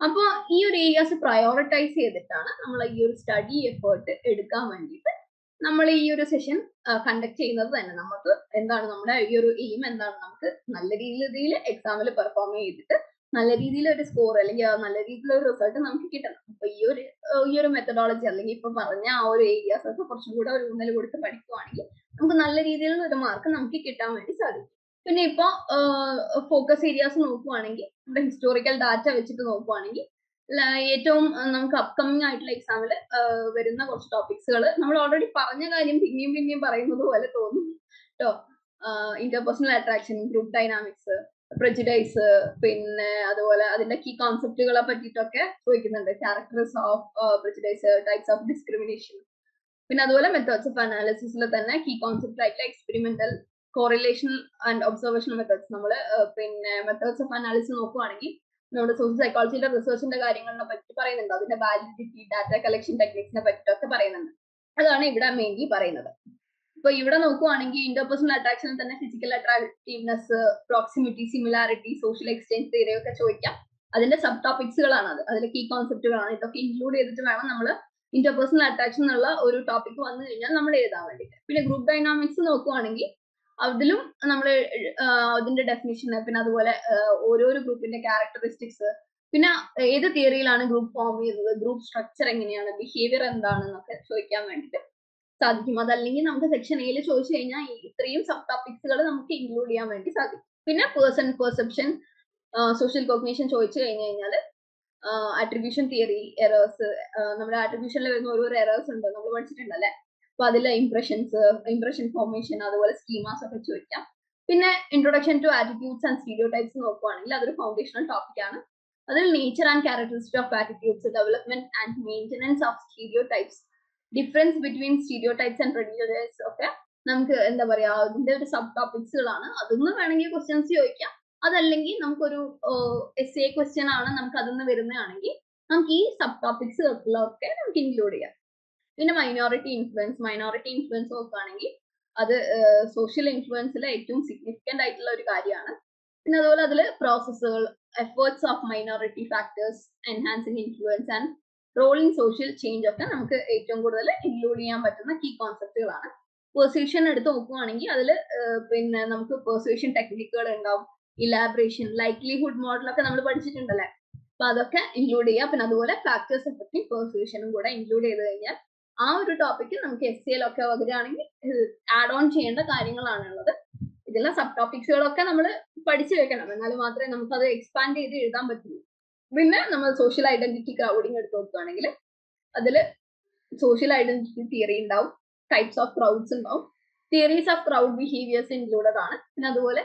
അപ്പോൾ ഈ ഒരു ഏരിയാസ് പ്രയോറിറ്റൈസ് ചെയ്തിട്ടാണ് നമ്മൾ ഈ ഒരു സ്റ്റഡി എഫേർട്ട് എടുക്കാൻ വേണ്ടിയിട്ട് നമ്മൾ ഈ ഒരു സെഷൻ കണ്ടക്ട് ചെയ്യുന്നത് തന്നെ. നമുക്ക് എന്താണ് നമ്മുടെ ഈ ഒരു എയിം എന്താണ്, നമുക്ക് നല്ല രീതിയിൽ എക്സാമിൽ പെർഫോം ചെയ്തിട്ട് നല്ല രീതിയിൽ ഒരു സ്കോർ അല്ലെങ്കിൽ നല്ല രീതിയിലുള്ള ഒരു റിസൾട്ട് നമുക്ക് കിട്ടണം. അപ്പൊ ഈ ഒരു മെത്തഡോളജി അല്ലെങ്കിൽ ഇപ്പൊ പറഞ്ഞ ആ ഒരു ഏരിയാസ് ഒക്കെ കുറച്ചും കൂടെ ഒരു ഊന്നൽ കൊടുത്ത് പഠിക്കുവാണെങ്കിൽ നമുക്ക് നല്ല രീതിയിലുള്ള ഒരു മാർക്ക് നമുക്ക് കിട്ടാൻ വേണ്ടി സാധിക്കും. പിന്നെ ഇപ്പൊ ഫോക്കസ് ഏരിയാസ് നോക്കുവാണെങ്കിൽ നമ്മുടെ ഹിസ്റ്റോറിക്കൽ ഡാറ്റ വെച്ചിട്ട് നോക്കുവാണെങ്കിൽ ഏറ്റവും നമുക്ക് അപ്കമിങ് ആയിട്ടുള്ള എക്സാമിൽ വരുന്ന കുറച്ച് ടോപ്പിക്സുകൾ നമ്മൾ ഓൾറെഡി പറഞ്ഞ കാര്യം പിന്നെയും പറയുന്നത് പോലെ തോന്നും കേട്ടോ. Interpersonal attraction, group dynamics, prejudice, പിന്നെ അതുപോലെ അതിന്റെ കീ കോൺസെപ്റ്റുകളെ പറ്റിയിട്ടൊക്കെ ചോദിക്കുന്നുണ്ട്. Characters of prejudice, types of discrimination, പിന്നെ അതുപോലെ മെത്തേഡ്സ് ഓഫ് അനാലിസിസിൽ തന്നെ കീ കോൺസെപ്റ്റ് ആയിട്ടുള്ള experimental, correlation and observation methods. നമ്മൾ പിന്നെ മെത്തേഡ്സ് ഓഫ് അനാലിസിസ് നോക്കുവാണെങ്കിൽ നമ്മുടെ സോഷ്യൽ സൈക്കോളജിയുടെ റിസർച്ചിന്റെ കാര്യങ്ങളെ പറ്റി പറയുന്നുണ്ട്. അതിന്റെ വാലിഡിറ്റി, ഡാറ്റ കളക്ഷൻ ടെക്നിക്സിനെ പറ്റിയൊക്കെ പറയുന്നുണ്ട്. അതാണ് ഇവിടെ മെയിൻലി പറയുന്നത്. ഇപ്പൊ ഇവിടെ നോക്കുവാണെങ്കിൽ ഇന്റർപേഴ്സണൽ അട്രാക്ഷനിൽ തന്നെ physical attractiveness, proximity, similarity, social exchange theory ഒക്കെ ചോദിക്കാം. അതിന്റെ സബ് ടോപ്പിക്സുകളാണ് അത്, അതിലെ കീ കോൺസെപ്റ്റുകളാണ്. ഇതൊക്കെ ഇൻക്ലൂഡ് ചെയ്തിട്ട് വേണം നമ്മൾ ഇന്റർപേഴ്സണൽ അട്രാക്ഷൻ എന്നുള്ള ഒരു ടോപ്പിക് വന്നു കഴിഞ്ഞാൽ നമ്മൾ എഴുതാൻ വേണ്ടിയിട്ട്. പിന്നെ ഗ്രൂപ്പ് ഡൈനാമിക്സ് നോക്കുവാണെങ്കിൽ അതിലും നമ്മൾ അതിന്റെ ഡെഫിനിഷൻ, പിന്നെ അതുപോലെ ഓരോരോ ഗ്രൂപ്പിന്റെ ക്യാരക്ടറിസ്റ്റിക്സ്, പിന്നെ ഏത് തിയറിയിലാണ് ഗ്രൂപ്പ് ഫോം ചെയ്യുന്നത്, ഗ്രൂപ്പ് സ്ട്രക്ചർ എങ്ങനെയാണ്, ബിഹേവിയർ എന്താണെന്നൊക്കെ ചോദിക്കാൻ വേണ്ടിയിട്ട് സാധിക്കും. അതല്ലെങ്കിൽ നമുക്ക് സെക്ഷൻ എയിൽ ചോദിച്ചു കഴിഞ്ഞാൽ ഇത്രയും സബ് ടോപ്പിക്സുകൾ നമുക്ക് ഇൻക്ലൂഡ് ചെയ്യാൻ വേണ്ടി സാധിക്കും. പിന്നെ പേഴ്സൺ പെർസെപ്ഷൻ, സോഷ്യൽ കോഗ്നിഷൻ ചോദിച്ചു കഴിഞ്ഞു കഴിഞ്ഞാൽ അട്രിബ്യൂഷൻ തിയറി, എറേഴ്സ്, നമ്മുടെ അട്രിബ്യൂഷനിൽ വരുന്ന ഓരോ എറേഴ്സ് ഉണ്ട്, നമ്മൾ പഠിച്ചിട്ടുണ്ടല്ലേ. അപ്പൊ അതിലെ ഇംപ്രഷൻ ഫോർമേഷൻ, അതുപോലെ സ്കീമാസ് ഒക്കെ ചോദിക്കാം. പിന്നെ introduction to attitudes and stereotypes നോക്കുവാണെങ്കിൽ അതൊരു ഫൗണ്ടേഷണൽ ടോപ്പിക് ആണ്. അതിൽ nature and characteristics of attitudes, development and maintenance of stereotypes, difference between stereotypes and prejudice ഒക്കെ നമുക്ക് എന്താ പറയാ അതിന്റെ ഒരു സബ് ടോപ്പിക്സുകളാണ്. അതൊന്നും വേണമെങ്കിൽ ക്വസ്റ്റ്യൻസ് ചോദിക്കാം. അതല്ലെങ്കിൽ നമുക്കൊരു എസ് എ ക്വസ്റ്റ്യൻ ആണ് നമുക്ക് അതിൽ വരുന്നതാണെങ്കിൽ നമുക്ക് ഈ സബ് ടോപ്പിക്സുകളൊക്കെ നമുക്ക് ഇൻക്ലൂഡ് ചെയ്യാം. പിന്നെ മൈനോറിറ്റി ഇൻഫ്ലുവൻസ് നോക്കുകയാണെങ്കിൽ അത് സോഷ്യൽ ഇൻഫ്ലുവൻസിലെ ഏറ്റവും സിഗ്നിഫിക്കന്റ് ആയിട്ടുള്ള ഒരു കാര്യമാണ്. പിന്നെ അതുപോലെ അതിൽ പ്രോസസ്സുകൾ, efforts of minority factors, enhancing influence and role in social change ഒക്കെ നമുക്ക് ഏറ്റവും കൂടുതൽ ഇൻക്ലൂഡ് ചെയ്യാൻ പറ്റുന്ന കീ കോൺസെപ്റ്റുകളാണ്. പെർസ്യൂഷൻ എടുത്ത് നോക്കുകയാണെങ്കിൽ അതിൽ പിന്നെ നമുക്ക് പെർസ്യൂഷൻ ടെക്നിക്കുകൾ ഉണ്ടാവും, ഇലാബറേഷൻ, ലൈക്ലിഹുഡ് മോഡലൊക്കെ നമ്മൾ പഠിച്ചിട്ടുണ്ടല്ലേ. അപ്പൊ അതൊക്കെ ഇൻക്ലൂഡ് ചെയ്യാം. പിന്നെ അതുപോലെ ഫാക്ടേഴ്സ് എഫക്റ്റിംഗ് പെർസ്യൂഷനും കൂടെ ഇൻക്ലൂഡ് ചെയ്ത് കഴിഞ്ഞാൽ ആ ഒരു ടോപ്പിക്ക് നമുക്ക് എസ് എയിലൊക്കെ വരികയാണെങ്കിൽ ആഡ് ഓൺ ചെയ്യേണ്ട കാര്യങ്ങളാണുള്ളത്. ഇതിലെ സബ് ടോപ്പിക്സുകളൊക്കെ നമ്മൾ പഠിച്ചു വെക്കണം, എന്നാൽ മാത്രമേ നമുക്ക് അത് എക്സ്പാൻഡ് ചെയ്ത് എഴുതാൻ പറ്റുള്ളൂ. പിന്നെ നമ്മൾ സോഷ്യൽ ഐഡന്റിറ്റി ക്രൗഡിങ് എടുത്ത് നോക്കുകയാണെങ്കിൽ അതിൽ സോഷ്യൽ ഐഡന്റിറ്റി തിയറി ഉണ്ടാവും, ടൈപ്സ് ഓഫ് ക്രൗഡ്സ് ഉണ്ടാവും, theories of crowd behaviours included ആണ്. പിന്നെ അതുപോലെ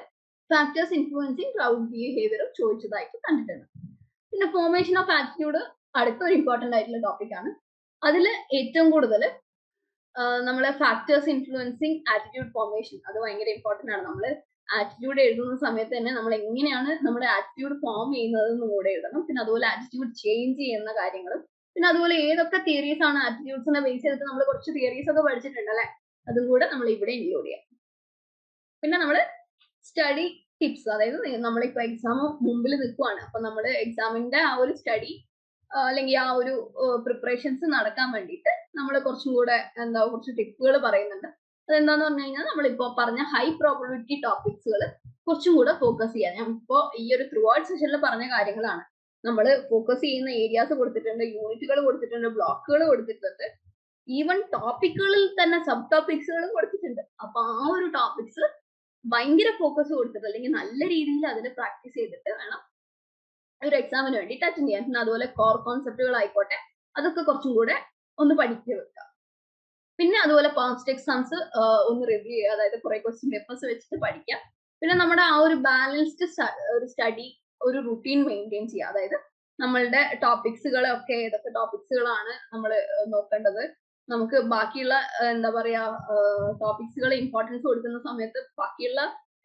ഫാക്ടേഴ്സ് ഇൻഫ്ലുവൻസിങ് ക്രൗഡ് ബിഹേവിയർ ചോദിച്ചതായിട്ട് കണ്ടിട്ടുണ്ട്. പിന്നെ ഫോർമേഷൻ ഓഫ് ആറ്റിറ്റ്യൂഡ് അടുത്തൊരു ഇമ്പോർട്ടന്റ് ആയിട്ടുള്ള ടോപ്പിക് ആണ്. അതിൽ ഏറ്റവും കൂടുതൽ നമ്മളെ ഫാക്ടേഴ്സ് ഇൻഫ്ലുവൻസിങ് ആറ്റിറ്റ്യൂഡ് ഫോർമേഷൻ, അത് ഭയങ്കര ഇമ്പോർട്ടന്റ് ആണ്. നമ്മൾ ആറ്റിറ്റ്യൂഡ് എഴുതുന്ന സമയത്ത് തന്നെ നമ്മൾ എങ്ങനെയാണ് നമ്മുടെ ആറ്റിറ്റ്യൂഡ് ഫോം ചെയ്യുന്നതെന്ന് കൂടെ എഴുതണം. പിന്നെ അതുപോലെ ആറ്റിറ്റ്യൂഡ് ചേഞ്ച് ചെയ്യുന്ന കാര്യങ്ങളും, പിന്നെ അതുപോലെ ഏതൊക്കെ തിയറീസ് ആണ് ആറ്റിറ്റ്യൂഡ്സിനെ ബേസ് ചെയ്തിട്ട് നമ്മൾ കുറച്ച് തിയറീസ് ഒക്കെ പഠിച്ചിട്ടുണ്ട് അല്ലെ, അതും കൂടെ നമ്മൾ ഇവിടെ ഇൻക്ലൂഡ് ചെയ്യാം. പിന്നെ നമ്മൾ സ്റ്റഡി ടിപ്സ്, അതായത് നമ്മളിപ്പോ എക്സാം മുമ്പിൽ നിൽക്കുവാണ്, അപ്പൊ നമ്മൾ എക്സാമിന്റെ ആ ഒരു സ്റ്റഡി അല്ലെങ്കിൽ ആ ഒരു പ്രിപ്പറേഷൻസ് നടക്കാൻ വേണ്ടിയിട്ട് നമ്മൾ കുറച്ചും കൂടെ കുറച്ച് ടിപ്പുകൾ പറയുന്നുണ്ട്. അതെന്താന്ന് പറഞ്ഞു കഴിഞ്ഞാൽ നമ്മളിപ്പോ പറഞ്ഞ ഹൈ പ്രോബിലിറ്റി ടോപ്പിക്സുകൾ കുറച്ചും കൂടെ ഫോക്കസ് ചെയ്യാൻ. ഞാൻ ഇപ്പോ ഈ ഒരു ത്രൂ ഔട്ട് സെഷനിൽ പറഞ്ഞ കാര്യങ്ങളാണ്. നമ്മൾ ഫോക്കസ് ചെയ്യുന്ന ഏരിയാസ് കൊടുത്തിട്ടുണ്ട്, യൂണിറ്റുകൾ കൊടുത്തിട്ടുണ്ട്, ബ്ലോക്കുകൾ കൊടുത്തിട്ടുണ്ട്, ഈവൻ ടോപ്പിക്കുകളിൽ തന്നെ സബ് ടോപ്പിക്സുകളും കൊടുത്തിട്ടുണ്ട്. അപ്പൊ ആ ഒരു ടോപ്പിക്സ് ഭയങ്കര ഫോക്കസ് കൊടുത്തിട്ട് അല്ലെങ്കിൽ നല്ല രീതിയിൽ അതിൽ പ്രാക്ടീസ് ചെയ്തിട്ട് വേണം ഒരു എക്സാമിന് വേണ്ടിയിട്ട് അറ്റൻഡ് ചെയ്യാൻ. പിന്നെ അതുപോലെ കോർ കോൺസെപ്റ്റുകൾ ആയിക്കോട്ടെ, അതൊക്കെ കുറച്ചും കൂടെ ഒന്ന് പഠിച്ചു വെക്കുക. പിന്നെ അതുപോലെ പാസ്റ്റ് എക്സാംസ് ഒന്ന് റിവ്യൂ ചെയ്യുക, അതായത് കുറെ ക്വസ്റ്റ്യൻ പേപ്പേഴ്സ് വെച്ചിട്ട് പഠിക്കുക. പിന്നെ നമ്മുടെ ആ ഒരു ബാലൻസ്ഡ് ഒരു സ്റ്റഡി, ഒരു റുട്ടീൻ മെയിൻറ്റെയിൻ ചെയ്യുക. അതായത് നമ്മളുടെ ടോപ്പിക്സുകളൊക്കെ ഏതൊക്കെ ടോപ്പിക്സുകളാണ് നമ്മൾ നോക്കേണ്ടത്, നമുക്ക് ബാക്കിയുള്ള എന്താ പറയാ ടോപ്പിക്സുകൾ ഇമ്പോർട്ടൻസ് കൊടുക്കുന്ന സമയത്ത് ബാക്കിയുള്ള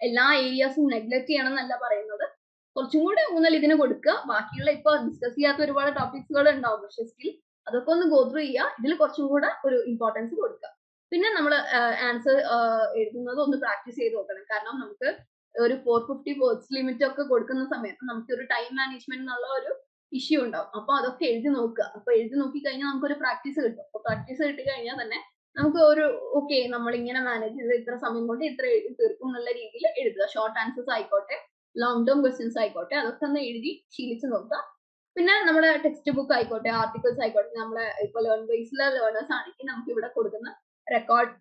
എല്ലാ ഏരിയാസും നെഗ്ലക്ട് ചെയ്യണം എന്നല്ല പറയുന്നത്. കുറച്ചും കൂടെ ഊന്നൽ ഇതിന് കൊടുക്കുക. ബാക്കിയുള്ള ഇപ്പൊ ഡിസ്കസ് ചെയ്യാത്ത ഒരുപാട് ടോപ്പിക്സുകൾ ഉണ്ടാവും, പക്ഷെ സ്റ്റിൽ അതൊക്കെ ഒന്ന് ഗോ ത്രൂ ചെയ്യുക. ഇതിൽ കുറച്ചും കൂടെ ഒരു ഇമ്പോർട്ടൻസ് കൊടുക്കുക. പിന്നെ നമ്മൾ ആൻസർ എഴുതുന്നത് ഒന്ന് പ്രാക്ടീസ് ചെയ്ത് നോക്കണം. കാരണം നമുക്ക് ഒരു 450 വേർഡ്സ് ലിമിറ്റ് ഒക്കെ കൊടുക്കുന്ന സമയത്ത് നമുക്ക് ഒരു ടൈം മാനേജ്മെന്റ് എന്നുള്ള ഒരു ഇഷ്യൂ ഉണ്ടാവും. അപ്പൊ അതൊക്കെ എഴുതി നോക്കുക. അപ്പൊ എഴുതി നോക്കി കഴിഞ്ഞാൽ നമുക്കൊരു പ്രാക്ടീസ് കിട്ടും. അപ്പൊ പ്രാക്ടീസ് കിട്ടി കഴിഞ്ഞാൽ തന്നെ നമുക്ക് ഒരു ഓക്കെ നമ്മൾ ഇങ്ങനെ മാനേജ് ചെയ്ത് ഇത്ര സമയം കൊണ്ട് ഇത്ര എഴുതി തീർക്കും എന്നുള്ള രീതിയിൽ എഴുതുക. ഷോർട്ട് ആൻസേഴ്സ് ആയിക്കോട്ടെ, ലോങ് ടേം ക്വസ്റ്റ്യൻസ് ആയിക്കോട്ടെ, അതൊക്കെ ഒന്ന് എഴുതി ശീലിച്ച് നോക്കുക. പിന്നെ നമ്മുടെ ടെക്സ്റ്റ് ബുക്ക് ആയിക്കോട്ടെ, ആർട്ടിക്കിൾസ് ആയിക്കോട്ടെ, നമ്മളെ ഇപ്പൊ ലേൺ ബേസിലെ ലേണേഴ്സ് ആണെങ്കിൽ നമുക്ക് ഇവിടെ കൊടുക്കുന്ന റെക്കോർഡ്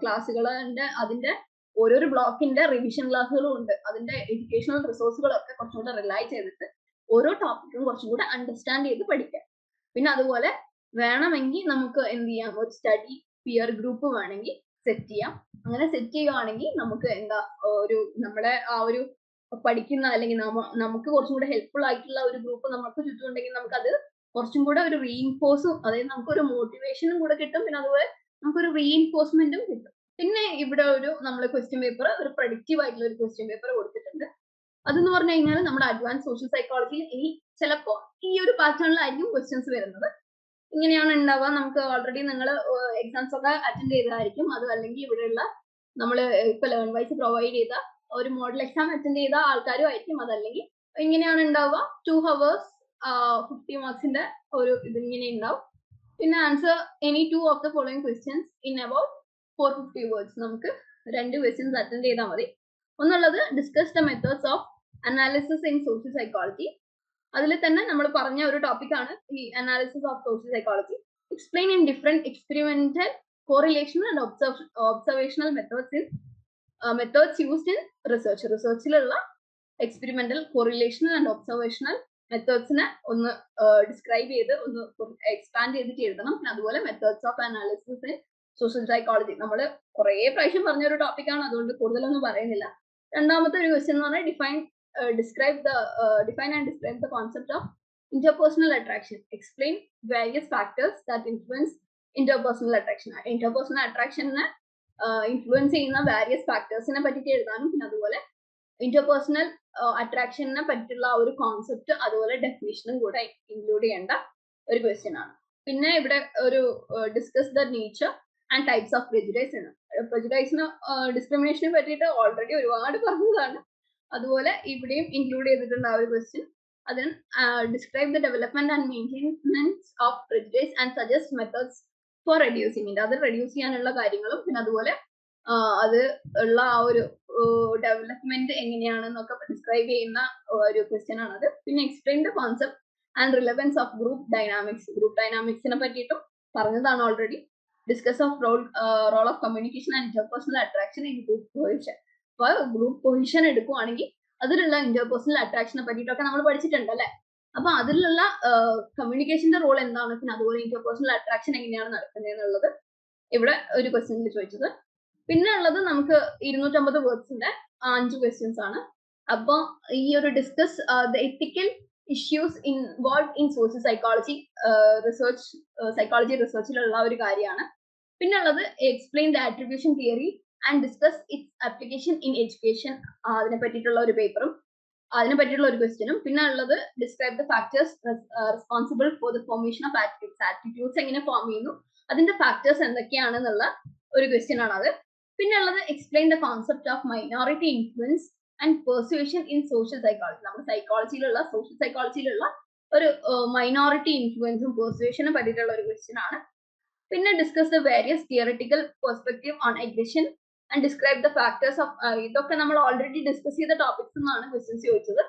ക്ലാസ്സുകളുടെ അതിന്റെ ഓരോരോ ബ്ലോക്കിന്റെ റിവിഷൻ ക്ലാസ്സുകളും ഉണ്ട്. അതിന്റെ എഡ്യൂക്കേഷണൽ റിസോഴ്സുകളൊക്കെ കുറച്ചും കൂടെ റിലൈ ചെയ്തിട്ട് ഓരോ ടോപ്പിക്കും കുറച്ചും കൂടെ അണ്ടർസ്റ്റാൻഡ് ചെയ്ത് പഠിക്കാം. പിന്നെ അതുപോലെ വേണമെങ്കിൽ നമുക്ക് എന്ത് ചെയ്യാം, ഒരു സ്റ്റഡി പിയർ ഗ്രൂപ്പ് വേണമെങ്കിൽ സെറ്റ് ചെയ്യാം. അങ്ങനെ സെറ്റ് ചെയ്യുവാണെങ്കിൽ നമുക്ക് എന്താ ഒരു നമ്മുടെ ആ ഒരു പഠിക്കുന്ന അല്ലെങ്കിൽ നമുക്ക് കുറച്ചും കൂടെ ഹെൽപ്ഫുൾ ആയിട്ടുള്ള ഒരു ഗ്രൂപ്പ് നമുക്ക് ചുറ്റുമുണ്ടെങ്കിൽ നമുക്കത് കുറച്ചും കൂടെ ഒരു റീഇൻഫോഴ്സും, അതായത് നമുക്കൊരു മോട്ടിവേഷനും കൂടെ കിട്ടും. പിന്നെ അതുപോലെ നമുക്കൊരു റീഇൻഫോഴ്സ്മെന്റും കിട്ടും. പിന്നെ ഇവിടെ ഒരു നമ്മൾ ക്വസ്റ്റ്യൻ പേപ്പർ, ഒരു പ്രഡിക്റ്റീവ് ആയിട്ടുള്ള ഒരു ക്വസ്റ്റ്യൻ പേപ്പർ കൊടുത്തിട്ടുണ്ട്. അതെന്ന് പറഞ്ഞു കഴിഞ്ഞാൽ നമ്മുടെ അഡ്വാൻസ് സോഷ്യൽ സൈക്കോളജിയിൽ ഇനി ചിലപ്പോൾ ഈ ഒരു പാറ്റേണിലായിരിക്കും ക്വസ്റ്റ്യൻസ് വരുന്നത്. ഇങ്ങനെയാണ് ഉണ്ടാവുക. നമുക്ക് ഓൾറെഡി നിങ്ങൾ എക്സാംസ് ഒക്കെ അറ്റൻഡ് ചെയ്തതായിരിക്കും. അത് അല്ലെങ്കിൽ ഇവിടെയുള്ള നമ്മൾ ഇപ്പൊ ലേൺ വൈസ് പ്രൊവൈഡ് ചെയ്ത ഒരു മോഡൽ എക്സാം അറ്റൻഡ് ചെയ്ത ആൾക്കാരും ആയിരിക്കും. അതല്ലെങ്കിൽ ഇങ്ങനെയാണ് ഉണ്ടാവുക. 2 hours 50 മാർക്സിന്റെ ഒരു ഇതിങ്ങനെ ഉണ്ടാവും. പിന്നെ answer any 2 of the following questions in about 450 words. നമുക്ക് 2 ക്വസ്റ്റ്യൻസ് അറ്റൻഡ് ചെയ്താൽ മതി. ഒന്നുള്ളത് discuss the methods of analysis in social psychology. അതിൽ തന്നെ നമ്മൾ പറഞ്ഞ ഒരു ടോപ്പിക്കാണ് ഈ analysis of social psychology. Explain in different experimental correlation and observational methods used in research. റിസർച്ചിലുള്ള എക്സ്പെരിമെന്റൽ കോറിലേഷൻ ആൻഡ് ഒബ്സർവേഷണൽ മെത്തേഡ്സിനെ ഒന്ന് ഡിസ്ക്രൈബ് ചെയ്ത് ഒന്ന് എക്സ്പാൻഡ് ചെയ്തിട്ട് എഴുതണം. പിന്നെ അതുപോലെ methods of analysis in social psychology നമ്മൾ കുറേ പ്രാവശ്യം പറഞ്ഞ ഒരു ടോപ്പിക്കാണ്, അതുകൊണ്ട് കൂടുതലൊന്നും പറയുന്നില്ല. രണ്ടാമത്തെ ഒരു ക്വസ്റ്റ്യൻ എന്ന് പറഞ്ഞാൽ define and describe the concept of interpersonal attraction. Explain various factors that influence interpersonal attraction. Interpersonal attraction influence ചെയ്യുന്ന various factors നെ പറ്റിയിട്ട് എഴുതാനും പിന്നെ അതുപോലെ interpersonal attraction നെ പറ്റിയുള്ള ഒരു കോൺസെപ്റ്റ് അതുപോലെ ഡെഫിനിഷനും കൂടെ ഇൻക്ലൂഡ് ചെയ്യേണ്ട ഒരു ക്വസ്റ്റ്യൻ ആണ്. പിന്നെ ഇവിടെ ഒരു discuss the nature and types of prejudice ആണ്. പ്രെജുഡൈസിന് ഡിസ്ക്രിമിനേഷനെ പറ്റിയിട്ട് ഓൾറെഡി ഒരുപാട് പറഞ്ഞതാണ്. അതുപോലെ ഇവിടെയും ഇൻക്ലൂഡ് ചെയ്തിട്ടുണ്ട് ആ ഒരു ക്വസ്റ്റ്യൻ. അതിന് describe the development and maintenance of prejudice and suggest methods four reducing it. അത് റെഡ്യൂസ് ചെയ്യാനുള്ള കാര്യങ്ങളും പിന്നെ അതുപോലെ അത് ഉള്ള ആ ഒരു ഡെവലപ്മെന്റ് എങ്ങനെയാണെന്നൊക്കെ ഡിസ്ക്രൈബ് ചെയ്യുന്ന ഒരു ക്വസ്റ്റ്യൻ ആണത്. പിന്നെ explain the concept and relevance of group dynamics. Group ഡൈനാമിക്സിനെ പറ്റിയിട്ടും പറഞ്ഞതാണ് already. Discuss of role of communication and interpersonal attraction in group cohesion. അപ്പോൾ ഗ്രൂപ്പ് കൊഹീഷൻ എടുക്കുവാണെങ്കിൽ അതിലുള്ള ഇന്റർപേഴ്സണൽ അട്രാക്ഷനെ പറ്റിയിട്ടൊക്കെ നമ്മൾ പഠിച്ചിട്ടുണ്ട് അല്ലെ. അപ്പൊ അതിലുള്ള കമ്മ്യൂണിക്കേഷന്റെ റോൾ എന്താണ്, പിന്നെ അതുപോലെ ഇന്റർപേഴ്സണൽ അട്രാക്ഷൻ എങ്ങനെയാണ് നടക്കുന്നത് എന്നുള്ളത് ഇവിടെ ഒരു ക്വസ്റ്റ്യനിൽ ചോദിച്ചത്. പിന്നെ ഉള്ളത് നമുക്ക് 250 വേർഡ്സിന്റെ 5 ക്വസ്റ്റ്യൻസ് ആണ്. അപ്പൊ ഈ ഒരു discuss the ethical issues involve in social psychology research, psychology റിസർച്ചിലുള്ള ഒരു കാര്യമാണ്. പിന്നെ ഉള്ളത് explain the attribution theory and discuss its application in education. അതിനെ പറ്റിയിട്ടുള്ള ഒരു പേപ്പറും അതിനെ പറ്റിയിട്ടുള്ള ഒരു ക്വസ്റ്റ്യനും. പിന്നെ ഉള്ളത് describe the factors responsible for the formation of attitudes. Attitudes എങ്ങനെ ഫോം ചെയ്യുന്നു, അതിന്റെ ഫാക്ടേഴ്സ് എന്തൊക്കെയാണെന്നുള്ള ഒരു ക്വസ്റ്റ്യൻ ആണത്. പിന്നെ ഉള്ളത് explain the concept of minority influence and persuasion in social psychology. നമ്മുടെ സൈക്കോളജിയിലുള്ള സോഷ്യൽ സൈക്കോളജിയിലുള്ള ഒരു മൈനോറിറ്റി ഇൻഫ്ലുവൻസും പെർസുവേഷനും പറ്റിയിട്ടുള്ള ഒരു ക്വസ്റ്റ്യൻ ആണ്. പിന്നെ discuss the various theoretical perspective on aggression and describe the factors of. ഇതൊക്കെ നമ്മൾ ഓൾറെഡി ഡിസ്കസ് ചെയ്ത ടോപ്പിക്സ് എന്നാണ് ക്വസ്റ്റ്യൻസ് ചോദിച്ചത്.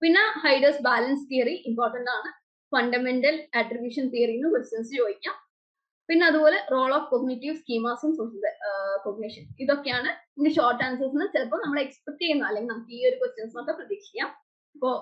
പിന്നെ ഹൈഡേഴ്സ് ബാലൻസ് തിയറി ഇമ്പോർട്ടന്റ് ആണ്. ഫണ്ടമെന്റൽ ആട്രിബ്യൂഷൻ തിയറിന്ന് ക്വസ്റ്റ്യൻസ് ചോദിക്കാം. പിന്നെ അതുപോലെ role of cognitive schemas in social cognition. ഇതൊക്കെയാണ് ഇതിന്റെ ഷോർട്ട് ആൻസേഴ്സ് ചിലപ്പോൾ നമ്മൾ എക്സ്പെക്ട് ചെയ്യുന്ന, അല്ലെങ്കിൽ നമുക്ക് ഈ ഒരു ക്വസ്റ്റ്യൻസിനൊക്കെ പ്രതീക്ഷിക്കാം. അപ്പോ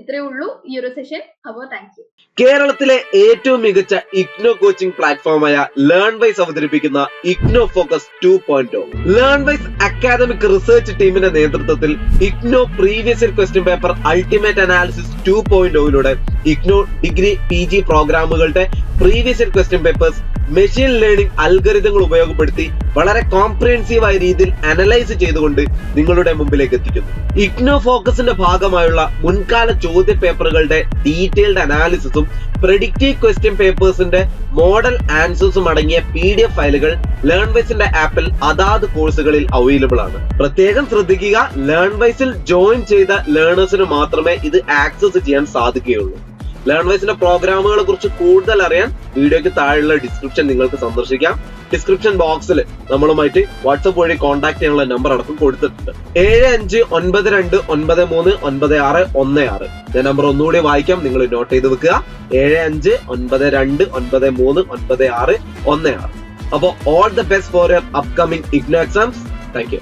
ഇത്രയേ ഉള്ളൂ ഈ ഒരു സെഷൻ. അപ്പോൾ താങ്ക് യു. കേരളത്തിലെ ഏറ്റവും മികച്ച ഇഗ്നോ കോച്ചിംഗ് പ്ലാറ്റ്ഫോമായ ലേൺ വൈസ് അവതരിപ്പിക്കുന്ന IGNOU focus 2.0. Learnwise academic research ടീമിന്റെ നേതൃത്വത്തിൽ IGNOU previous year question paper ultimate analysis 2.0യിലൂടെ ഇഗ്നോ ഡിഗ്രി PG പ്രോഗ്രാമുകളുടെ previous year question papers machine learning അൽഗരിതങ്ങൾ ഉപയോഗപ്പെടുത്തി വളരെ കോംപ്രിഹെൻസീവായ രീതിയിൽ അനലൈസ് ചെയ്തുകൊണ്ട് നിങ്ങളുടെ മുമ്പിലേക്ക് എത്തിക്കുന്നു. ഇഗ്നോ ഫോക്കസിന്റെ ഭാഗമായുള്ള മുൻകാല ചോദ്യ പേപ്പറുകളുടെ ഡീറ്റെയിൽഡ് അനാലിസിസും പ്രെഡിക്റ്റീവ് ക്വസ്റ്റ്യൻ പേപ്പേഴ്സിന്റെ മോഡൽ ആൻസേഴ്സും അടങ്ങിയ PDF ഫയലുകൾ ലേൺ വൈസിന്റെ ആപ്പിൽ അതാത് കോഴ്സുകളിൽ അവൈലബിൾ ആണ്. പ്രത്യേകം ശ്രദ്ധിക്കുക, ലേൺ വൈസിൽ ജോയിൻ ചെയ്ത ലേണേഴ്സിന് മാത്രമേ ഇത് ആക്സസ് ചെയ്യാൻ സാധിക്കുകയുള്ളൂ. ലേൺ വൈസിന്റെ പ്രോഗ്രാമുകളെ കുറിച്ച് കൂടുതൽ അറിയാൻ വീഡിയോയ്ക്ക് താഴെയുള്ള ഡിസ്ക്രിപ്ഷൻ നിങ്ങൾക്ക് സന്ദർശിക്കാം. ഡിസ്ക്രിപ്ഷൻ ബോക്സിൽ നമ്മളുമായിട്ട് വാട്സപ്പ് വഴി കോൺടാക്ട് ചെയ്യാനുള്ള നമ്പർ അടക്കം കൊടുത്തിട്ടുണ്ട്. 7592393616. ഞാൻ നമ്പർ ഒന്നുകൂടി വായിക്കാം, നിങ്ങൾ നോട്ട് ചെയ്ത് വെക്കുക. 7592939616. അപ്പോൾ all the best for your upcoming IGNOU exams. Thank U.